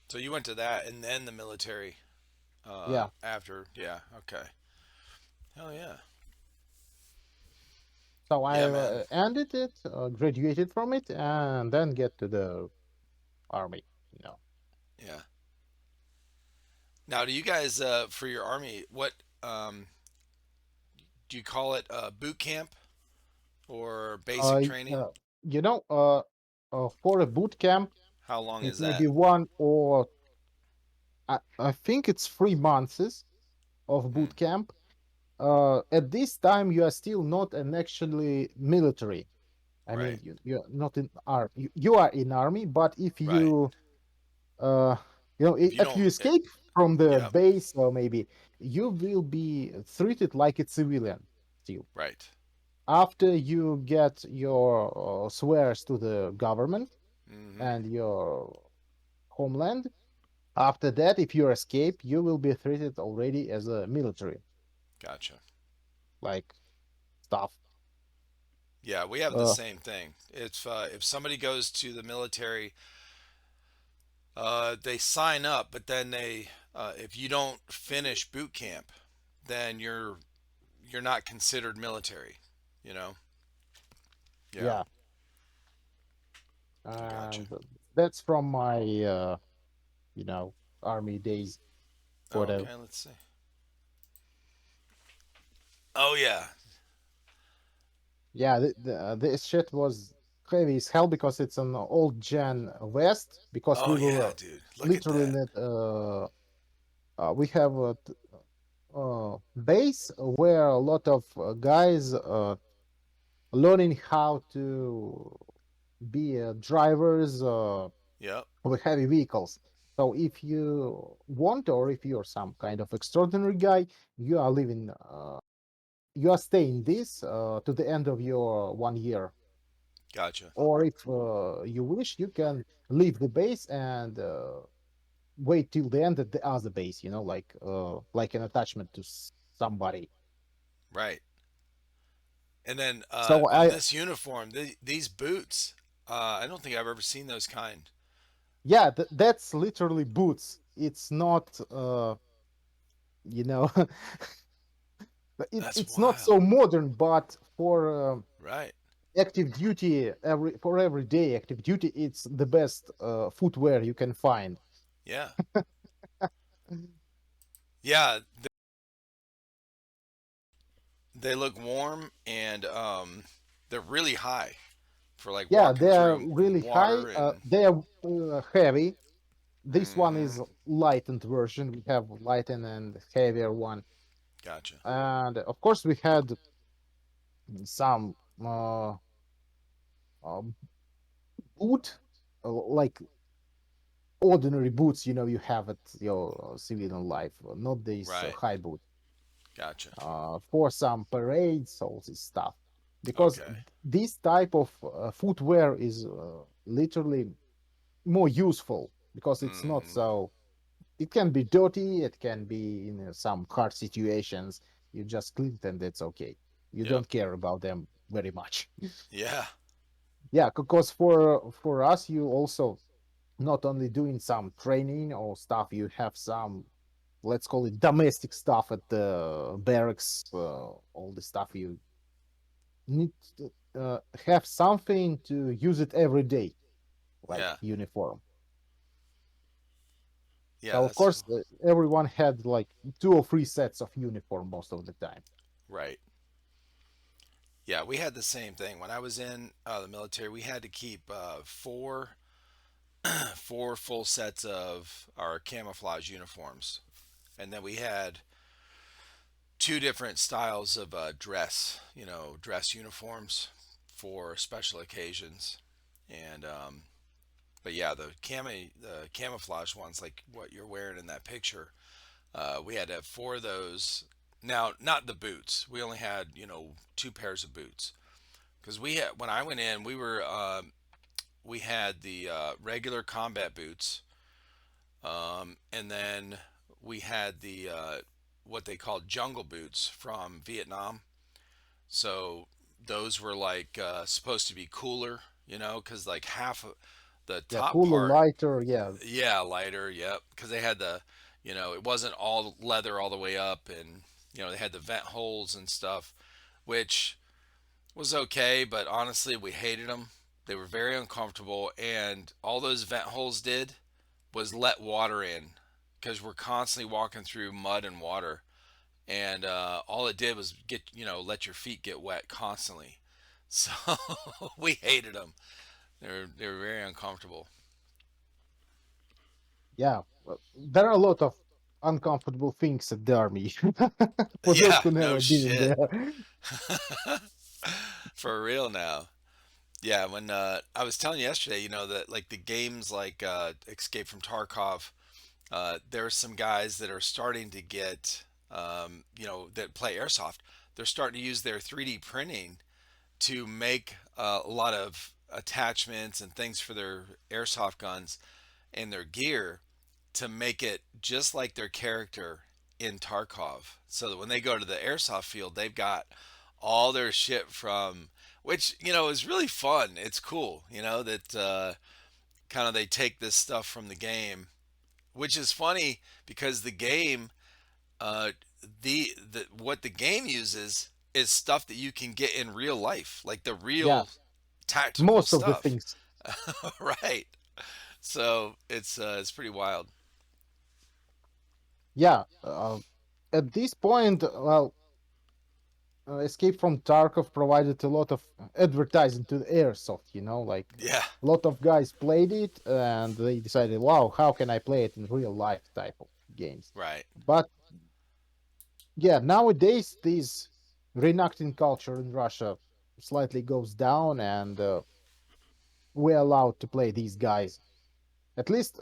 So you went to that and then the military Yeah. after. Yeah. Okay. Hell yeah. So I Yeah, man. ended it, graduated from it, and then get to the army. You know, Yeah. Now, do you guys for your army, what um, do you call it? Boot camp or basic uh, training? uh, for a boot camp, How long it is may that? be one or I think it's 3 months of Hmm. boot camp. at this time you are still not an actually military. I mean, Right. you're not in you are in army, but if Right. you uh you know If you if you don't, escape from the yep. base, or maybe you will be treated like a civilian still. Right. After you get your swears to the government Mm-hmm. and your homeland, after that, if you escape, you will be treated already as a military Gotcha. like stuff. Yeah, we have the Uh, same thing. If somebody goes to the military, they sign up, but then if you don't finish boot camp, then you're not considered military. You know? Yeah. yeah, Gotcha. and that's from my you know army days. Oh, Whatever. okay. Let's see. Oh yeah. Yeah, this shit was heavy as hell because it's an old gen West. Because Oh we yeah, were dude. Look at literally that. in it. We have a base where a lot of guys learning how to be drivers Yep. with heavy vehicles. So if you want, or if you're some kind of extraordinary guy, you are living, you are staying this to the end of your 1 year. Gotcha. Or if you wish, you can leave the base and wait till the end at the other base. You know, like an attachment to somebody. Right. And then So on I, this uniform, these boots, I don't think I've ever seen those kind. yeah, that's literally boots. It's not, you know, That's it's not wild. so modern, but for Right. active duty, every day active duty, it's the best footwear you can find. Yeah. Yeah. They look warm and they're really high for like Yeah, walking they're through really high. water and. They are heavy. This one Mm-hmm. is lightened version. We have lightened and heavier one, Gotcha. and of course we had some uh, boot, like ordinary boots. You know, you have at your civilian life, not these Right. high boot. Gotcha. For some parades, all this stuff, because Okay. this type of footwear is literally more useful because it's not Mm-hmm. so. It can be dirty. It can be in some hard situations. You just clean it and it's okay. You Yep. don't care about them very much. Yeah. Yeah, because for us, you also not only doing some training or stuff. You have some, let's call it domestic stuff at the barracks. All the stuff you need to have something to use it every day, like Yeah. uniform. Yeah. So of That's course, cool. everyone had like 2 or 3 sets of uniform most of the time. Right. Yeah. We had the same thing when I was in the military. We had to keep four full sets of our camouflage uniforms, and then we had two different styles of dress. Dress uniforms for special occasions, and but yeah, the camouflage ones, like what you're wearing in that picture, we had to have four of those. Now, not the boots. We only had two pairs of boots because we had when I went in, we had the regular combat boots, and then we had the what they called jungle boots from Vietnam. So those were like supposed to be cooler, because like half of the Yeah, top cooler, part. lighter. Yeah, Yeah, lighter. Yep, because they had it wasn't all leather all the way up, and they had the vent holes and stuff, which was okay, but honestly, we hated them. They were very uncomfortable, and all those vent holes did was let water in, because we're constantly walking through mud and water, and all it did was let your feet get wet constantly. So we hated them. They were very uncomfortable. yeah. There are a lot of. uncomfortable things at the army for those Yeah, who no never been in shit. there. For real now. Yeah, when I was telling you yesterday, that like the games like Escape from Tarkov, there are some guys that are starting to get, that play airsoft. They're starting to use their 3D printing to make a lot of attachments and things for their airsoft guns and their gear to make it just like their character in Tarkov. So that when they go to the airsoft field, they've got all their shit from, which, is really fun. It's cool, that kind of they take this stuff from the game, which is funny because the game, uh, the what the game uses is stuff that you can get in real life, like the Yeah, real tactical most of the stuff. things. Right. So it's pretty wild. Yeah, at this point, well, Escape from Tarkov provided a lot of advertising to the airsoft. Like Yeah. a lot of guys played it and they decided, wow, how can I play it in real life type of games? Right. But yeah, nowadays this reenacting culture in Russia slightly goes down, and we're allowed to play these guys. At least,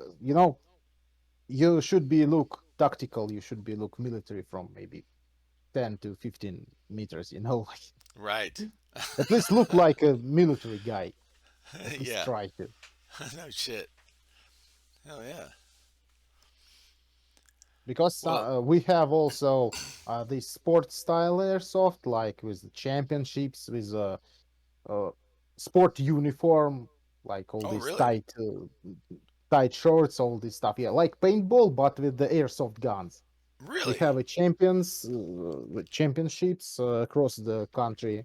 you should be look tactical. You should be look military from maybe 10 to 15 meters. Right. At least look like a military guy. At least Yeah. try to. No shit. Hell yeah. Because Well, we have also the sport style airsoft, like with the championships, with uh, sport uniform, like all oh these really? tight shorts, all this stuff. Yeah, like paintball, but with the airsoft guns. We Really? have a championships across the country.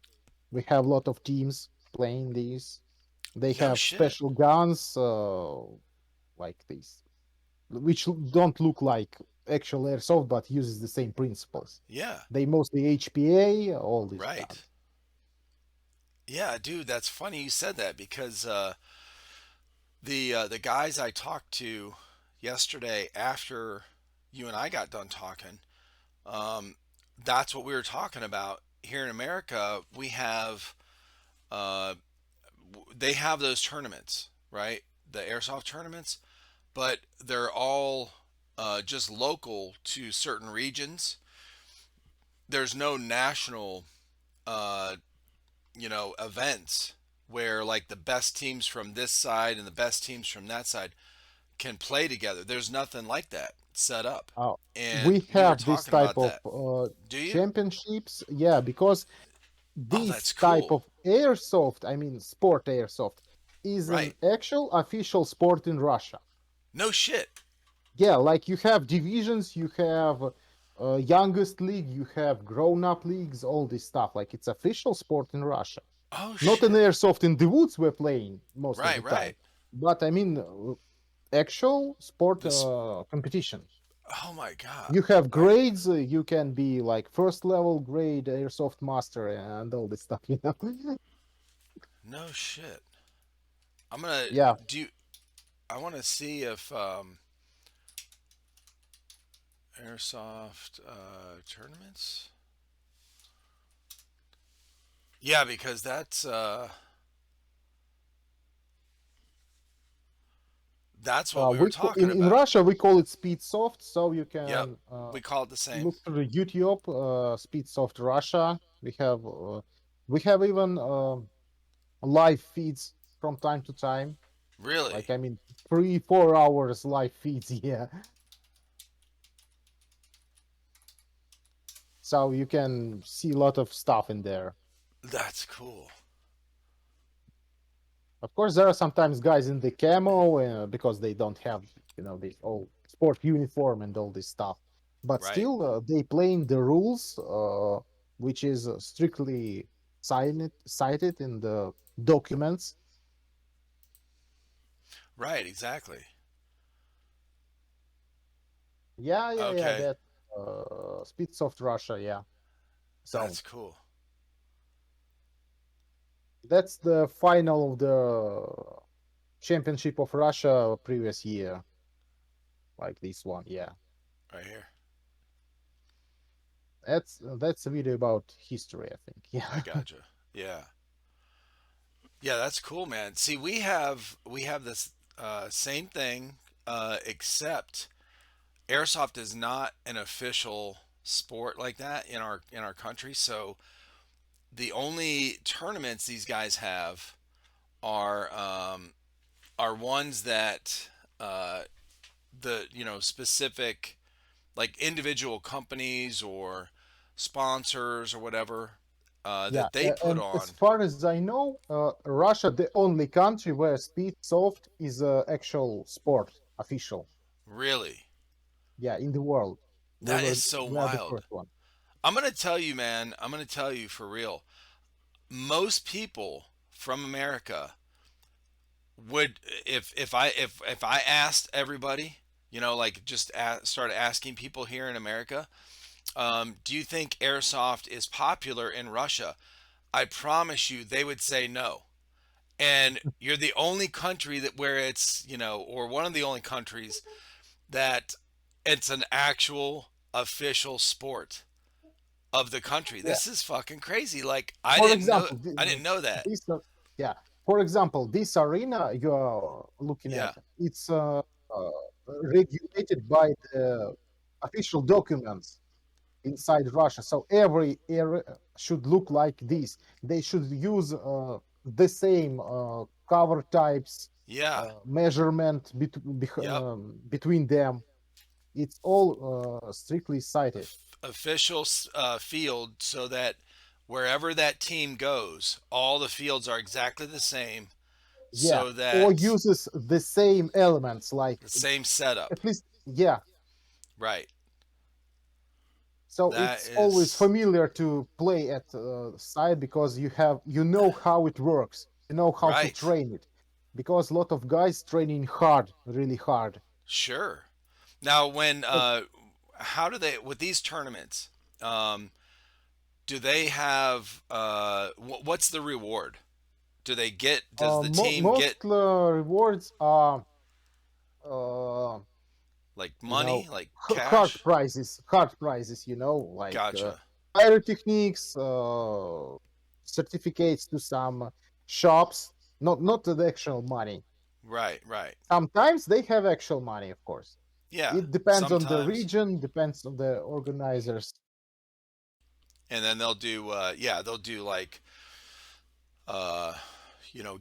We have a lot of teams playing these. They No have shit. special guns like these, which don't look like actual airsoft, but uses the same principles. Yeah. They mostly HPA, all these Right. guns. Yeah, dude, that's funny you said that because the guys I talked to yesterday after you and I got done talking, um, that's what we were talking about. Here in America, we have uh, they have those tournaments, right? The airsoft tournaments, but they're all just local to certain regions. There's no national, uh, events where like the best teams from this side and the best teams from that side can play together. There's nothing like that set up. Uh, we And we were have this talking type about of that. Do you? championships, yeah, because Oh, that's this type cool. of airsoft, I mean sport airsoft, is an Right. actual official sport in Russia. No shit. Yeah, like you have divisions, you have youngest league, you have grown-up leagues, all this stuff. Like it's official sport in Russia. Oh Not an shit. airsoft in the woods we're playing most of Right, the time, right. but I mean actual sport This competition. oh my god. You have I grades. You can be like first level grade airsoft master and all this stuff. no shit. I'm gonna Yeah. do you, I wanna see if airsoft tournaments. Yeah, because that's what we were talking In about. Russia we call it speed soft, so you Yep. can We call it the same. look through YouTube, speed soft Russia. We have even live feeds from time to time. Really? Like I mean, 3 4 hours live feeds. Yeah, so you can see a lot of stuff in there. That's cool. Of course, there are sometimes guys in the camo because they don't have, the all sport uniform and all this stuff. But Right. still, they playing the rules, which is strictly cited in the documents. Right, exactly. Yeah, yeah, yeah. Okay. That Speedsoft Russia. Yeah. So That's cool. that's the final of the championship of Russia previous year, like this one. Yeah. right here. That's a video about history, I think. I Yeah. gotcha. Yeah. Yeah, that's cool, man. See, we have this same thing, except airsoft is not an official sport like that in our country. So the only tournaments these guys have are ones that uh, the specific like individual companies or sponsors or whatever Yeah, that they put and as on. far as I know, Russia the only country where speed soft is a actual sport, official. Really, Yeah, in the world, we that is were so we are the wild. first one. I'm gonna tell you, man. I'm gonna tell you for real. Most people from America would, if I asked everybody, like just started asking people here in America, do you think airsoft is popular in Russia? I promise you, they would say no. And you're the only country that where it's, or one of the only countries that it's an actual official sport of the country. Yeah. This is fucking crazy. Like For example, I didn't know that. this yeah. For example, this arena you are looking Yeah. at, it's regulated by the official documents inside Russia. So every area should look like this. They should use the same cover types, Yeah. measurement Yep. between them. It's all strictly cited. Official field so that wherever that team goes, all the fields are exactly the same Yeah, so or that uses the same elements, like the same setup. at least, yeah. Right. So That it's always is familiar to play at side because you know how it works, you know how to right. train it, because a lot of guys training hard, really hard. Sure. Now, when So how do they with these tournaments? Um, do they have what's the reward? Do they get? Does the team most get rewards are uh, like you know money, like hard cash? prizes, hard prizes, like Gotcha. pyrotechnics, certificates to some shops, not the actual money. Right. Right. Sometimes they have actual money, of course. Yeah. It depends on the Sometimes. region, depends on the organizers. And then they'll do yeah, they'll do like uh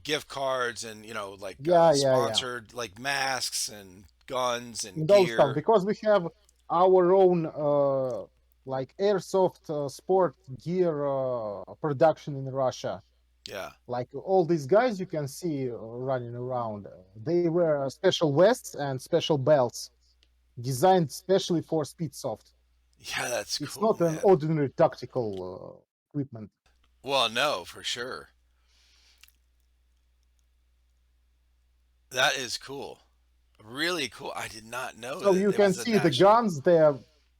gift cards and like Yeah. sponsored like masks and guns and And those stuff, gear. because we have our own like airsoft sport gear production in Russia. Yeah. Like all these guys you can see running around, they wear special vests and special belts designed specially for Speedsoft. Yeah, that's It's cool, not an man. ordinary tactical equipment. Well, no, for sure. That is cool. Really cool. I did not know So that you there can was a see the national. guns, they're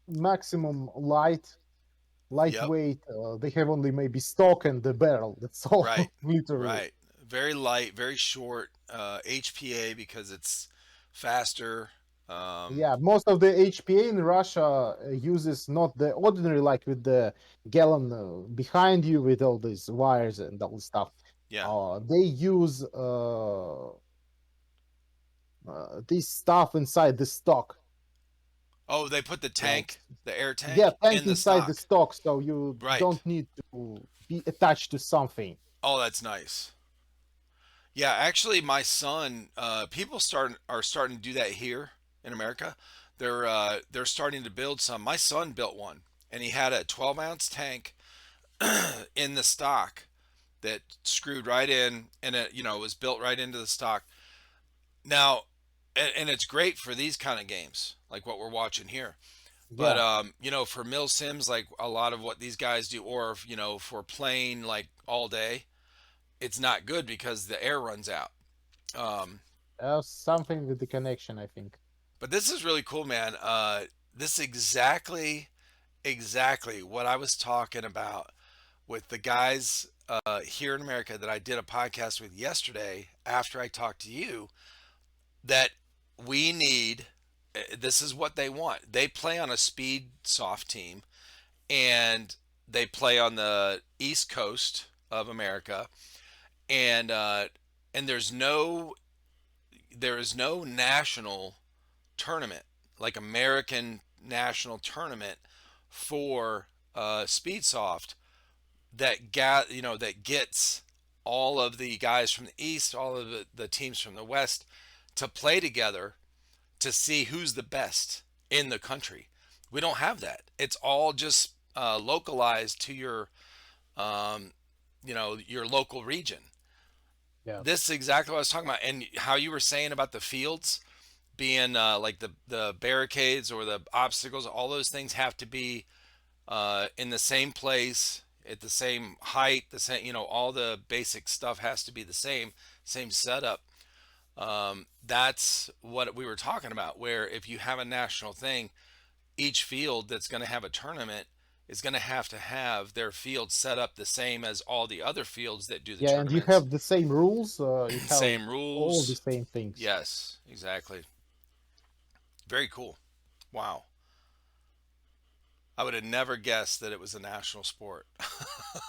maximum Yep. lightweight. They have only maybe stock and the barrel. That's all, Right. literally. Right. Very light, very short HPA because it's faster. Um, Yeah, most of the HPA in Russia uses not the ordinary, like with the gallon behind you with all these wires and all this stuff. yeah. They use this stuff inside the stock, Oh, they put like the air yeah, tank tank in the inside the stock. stock, so you Right. don't need to be attached to something. Oh, that's nice. Yeah, actually, my son, people are starting to do that here in America. They're starting to build some. My son built one, and he had a 12-ounce tank in the stock that screwed right in, and it was built right into the stock. Now, and it's great for these kind of games, like what we're watching here. But Yeah, for MilSims, like a lot of what these guys do, or for playing like all day, it's not good because the air runs out. Um, something with the connection, I think. but this is really cool, man. This is exactly what I was talking about with the guys here in America that I did a podcast with yesterday after I talked to you. That we need. this is what they want. They play on a speed soft team, and they play on the East Coast of America, and there is no national tournament, like American national tournament for Speedsoft that gets all of the guys from the East, all of the teams from the West to play together to see who's the best in the country. We don't have that. It's all just localized to um, your local region. Yeah. This is exactly what I was talking about, and how you were saying about the fields being like the barricades or the obstacles. All those things have to be in the same place at the same height. The same, all the basic stuff has to be the same setup. That's what we were talking about. Where if you have a national thing, each field that's going to have a tournament is going to have their field set up the same as all the other fields that do the Yeah, and you tournaments. have the same rules. You have Same all the rules. same things. Yes, exactly. Very cool. Wow. I would have never guessed that it was a national sport.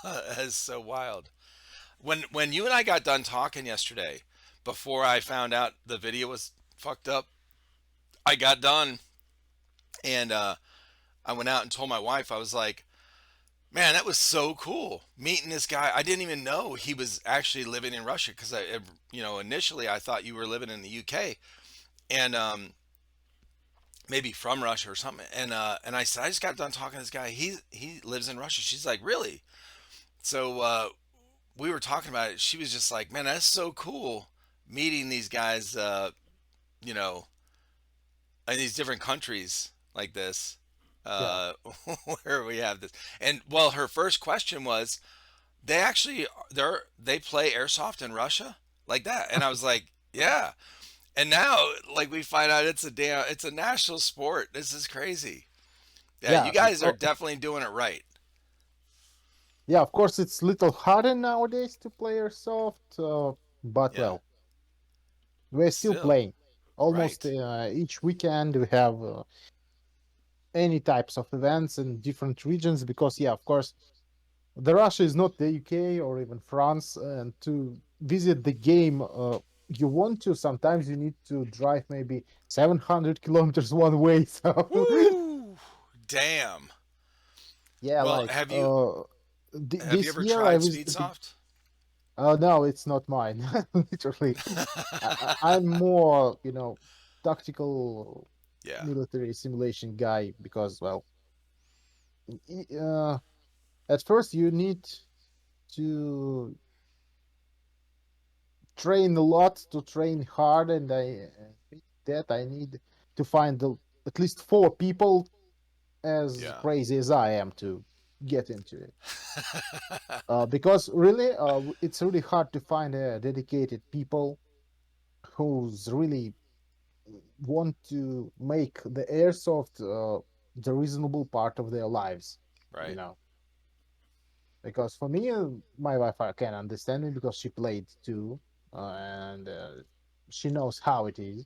That's so wild. When you and I got done talking yesterday, before I found out the video was fucked up, I got done, and I went out and told my wife. I was like, "Man, that was so cool meeting this guy. I didn't even know he was actually living in Russia because initially I thought you were living in the UK and maybe from Russia or something." And I said, "I just got done talking to this guy. He lives in Russia." She's like, "Really?" So we were talking about it. She was just like, "Man, that's so cool meeting these guys, you know, in these different countries like this, Yeah. uh, where we have this." And well, her first question was, they play airsoft in Russia like that, and I was like, "Yeah." And now, like, we find out it's a national sport. This is crazy. Yeah, you Yeah. guys are definitely doing it right. Yeah, of course, it's little harder nowadays to play airsoft, but Yeah, well, we're still still playing. Almost right, each weekend we have any types of events in different regions because, yeah, of course, the Russia is not the UK or even France, and to visit the game you want to, sometimes you need to drive maybe 700 kilometers one way. So, woo, damn. yeah, Well, like have you this ever year I tried visited the. SpeedSoft? No, it's not mine. Literally, I'm more, tactical Yeah, military simulation guy because, well, i- uh, at first you need to train a lot to train hard, and I need to find at least four people as yeah, crazy as I am to get into it. Because really, it's really hard to find dedicated people who's really want to make the airsoft the reasonable part of their lives, you right. know. Because for me, my wife can understand me because she played too, and she knows how it is.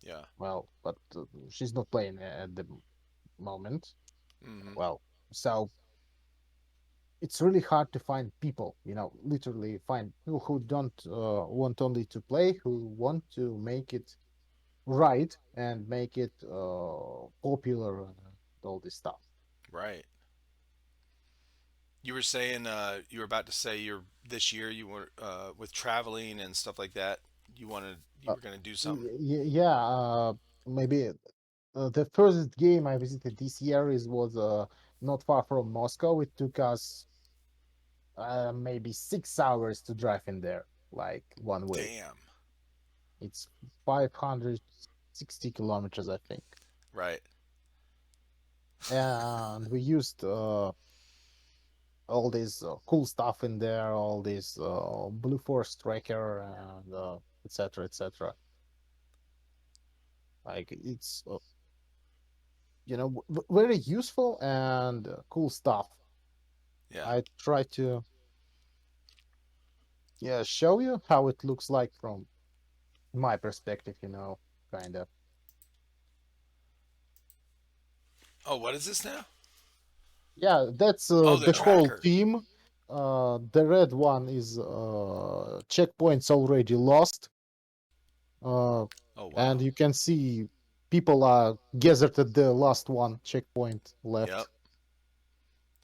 Yeah. Well, but she's not playing at the moment. Hmm. Well, so it's really hard to find people, literally find people who don't want only to play, who want to make it right and make it popular and all this stuff. Right. You were saying you were about to say you're this year you were with traveling and stuff like that. You Uh, were going to do something. yeah, maybe the first game I visited this year was not far from Moscow. It took us maybe 6 hours to drive in there, like one way. Damn. It's 560 kilometers, I think. Right. And we used all this cool stuff in there, all this Blue Force tracker and etc. etc. Like it's very useful and cool stuff. Yeah. I try to show you how it looks like from my perspective, kind of. Oh, what is this now? Yeah, that's Oh, the the whole tracker. team. The red one is checkpoints already lost, uh, Oh, and wow. you can see people are gathered at the last one checkpoint Yep. left.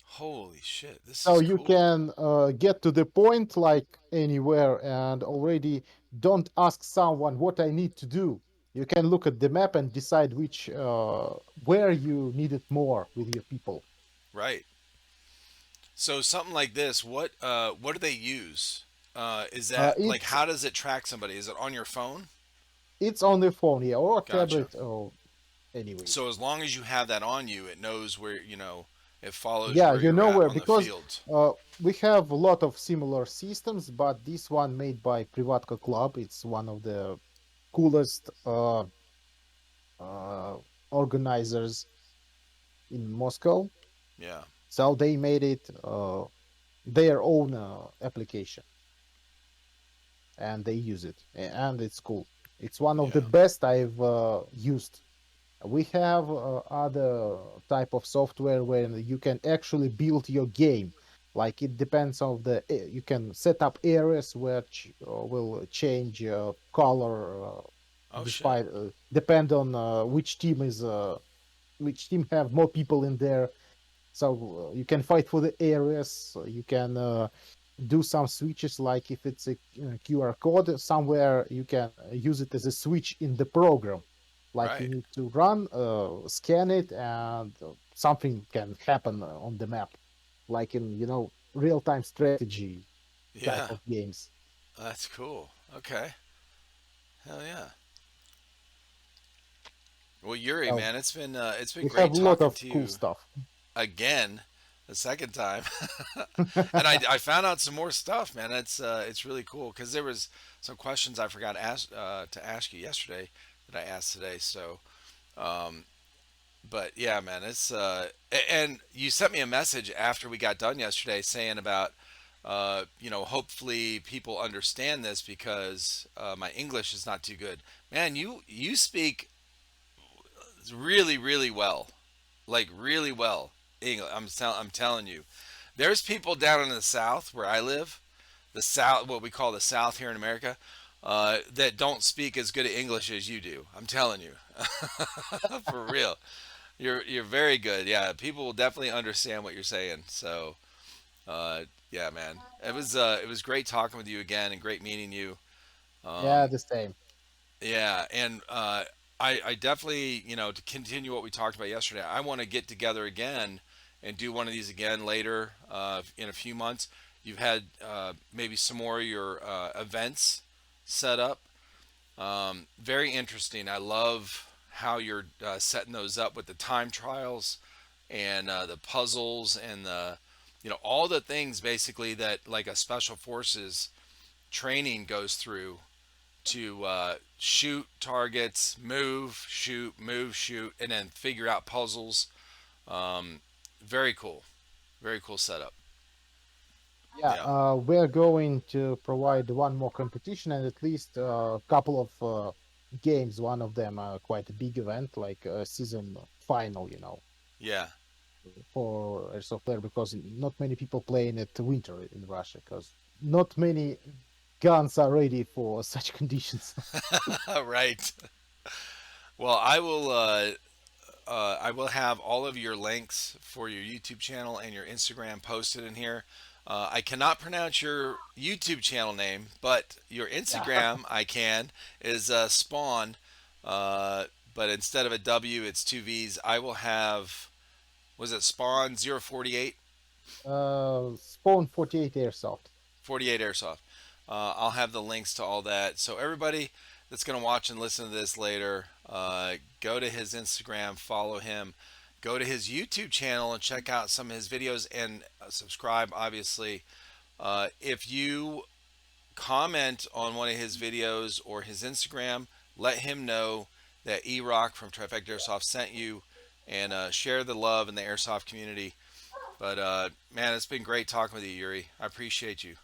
Holy shit, this So is you cool. can get to the point like anywhere and already don't ask someone what I need to do. You can look at the map and decide which where you need it more with your people. Right. So something like this, what do they use? Is that like It's how does it track somebody? Is it on your phone? it's on the phone, yeah, or Gotcha. tablet or anyway. So as long as you have that on you, it knows where, it follows Yeah, where you you're know at where on the because field. we have a lot of similar systems, but this one made by Privatka Club. It's one of the coolest uh, organizers in Moscow. Yeah. So they made it their own application and they use it, and it's cool. It's one of the Yeah. best I've used. We have other type of software where you can actually build your game. Like it depends on you can set up areas which will change color Oh shit. despite depend on which team have more people in there. So you can fight for the areas. So you can do some switches, like if it's a QR code somewhere, you can use it as a switch in the program. Like you Right. need to run, scan it, and something can happen on the map, like in real time strategy type Yeah. of games. That's cool. Okay. Hell yeah. Well, Yuri, So man, it's been we have great a lot talking of to cool you stuff. again, the second time. And I found out some more stuff, man. It's really cool because there was some questions I forgot to ask you yesterday that I asked today. So, um, but yeah, man, and you sent me a message after we got done yesterday saying about hopefully people understand this because my English is not too good. Man, you speak really really well, like really well English. I'm telling you, there's people down in the South where I live, the South, what we call the South here in America, that don't speak as good English as you do. I'm telling you, for real. You're very good. Yeah, people will definitely understand what you're saying. So, yeah, man, it was great talking with you again and great meeting you. Yeah, Um, the same. yeah, and I definitely, to continue what we talked about yesterday, I want to get together again and do one of these again later in a few months. You've had maybe some more of your events set up. Very interesting. I love how you're setting those up with the time trials and the puzzles and all the things basically that like a special forces training goes through to shoot targets, move, shoot, and then figure out puzzles. Um, very cool. Very cool setup. Yeah, Yeah. we're going to provide one more competition and at least a couple of games. One of them quite a big event, like a season final, Yeah. for airsoft player, because not many people play in it winter in Russia, because not many guns are ready for such conditions. Right. Well, I will have all of your links for your YouTube channel and your Instagram posted in here. I cannot pronounce your YouTube channel name, but your Yeah. Instagram I can is Spawn. Uh, but instead of a W, it's two V's. I will have, was it Spawn 048? Spavvn48 airsoft. 48 Airsoft. I'll have the links to all that. So everybody that's going to watch and listen to this later, go to his Instagram, follow him, go to his YouTube channel and check out some of his videos and subscribe. Obviously, if you comment on one of his videos or his Instagram, let him know that E-Rock from TriFecta Airsoft sent you, and share the love in the airsoft community. But man, it's been great talking with you, Yuri. I appreciate you.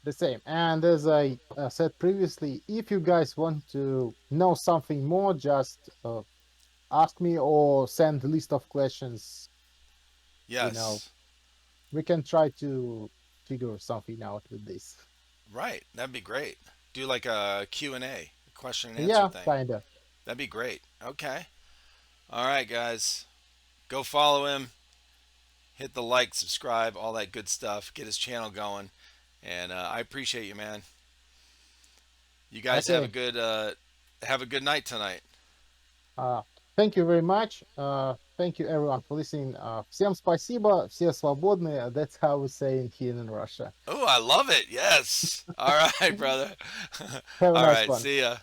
The same. And as I said previously, if you guys want to know something more, just ask me or send a list of questions. You know, Yes. we can try to figure something out with this. Right. That'd be great. Do like a Q&A, question and answer Yeah, thing. kinda. That'd be great. Okay. All right, guys. Go follow him. Hit the like, subscribe, all that good stuff. Get his channel going. And I appreciate you, man. You guys Okay. have a good night tonight. Uh, Thank you very much. Thank you everyone for listening. Всем спасибо, все свободны. That's how we say in here in Russia. Oh, I love it. Yes. All right, brother. Have a All nice right. one. See ya.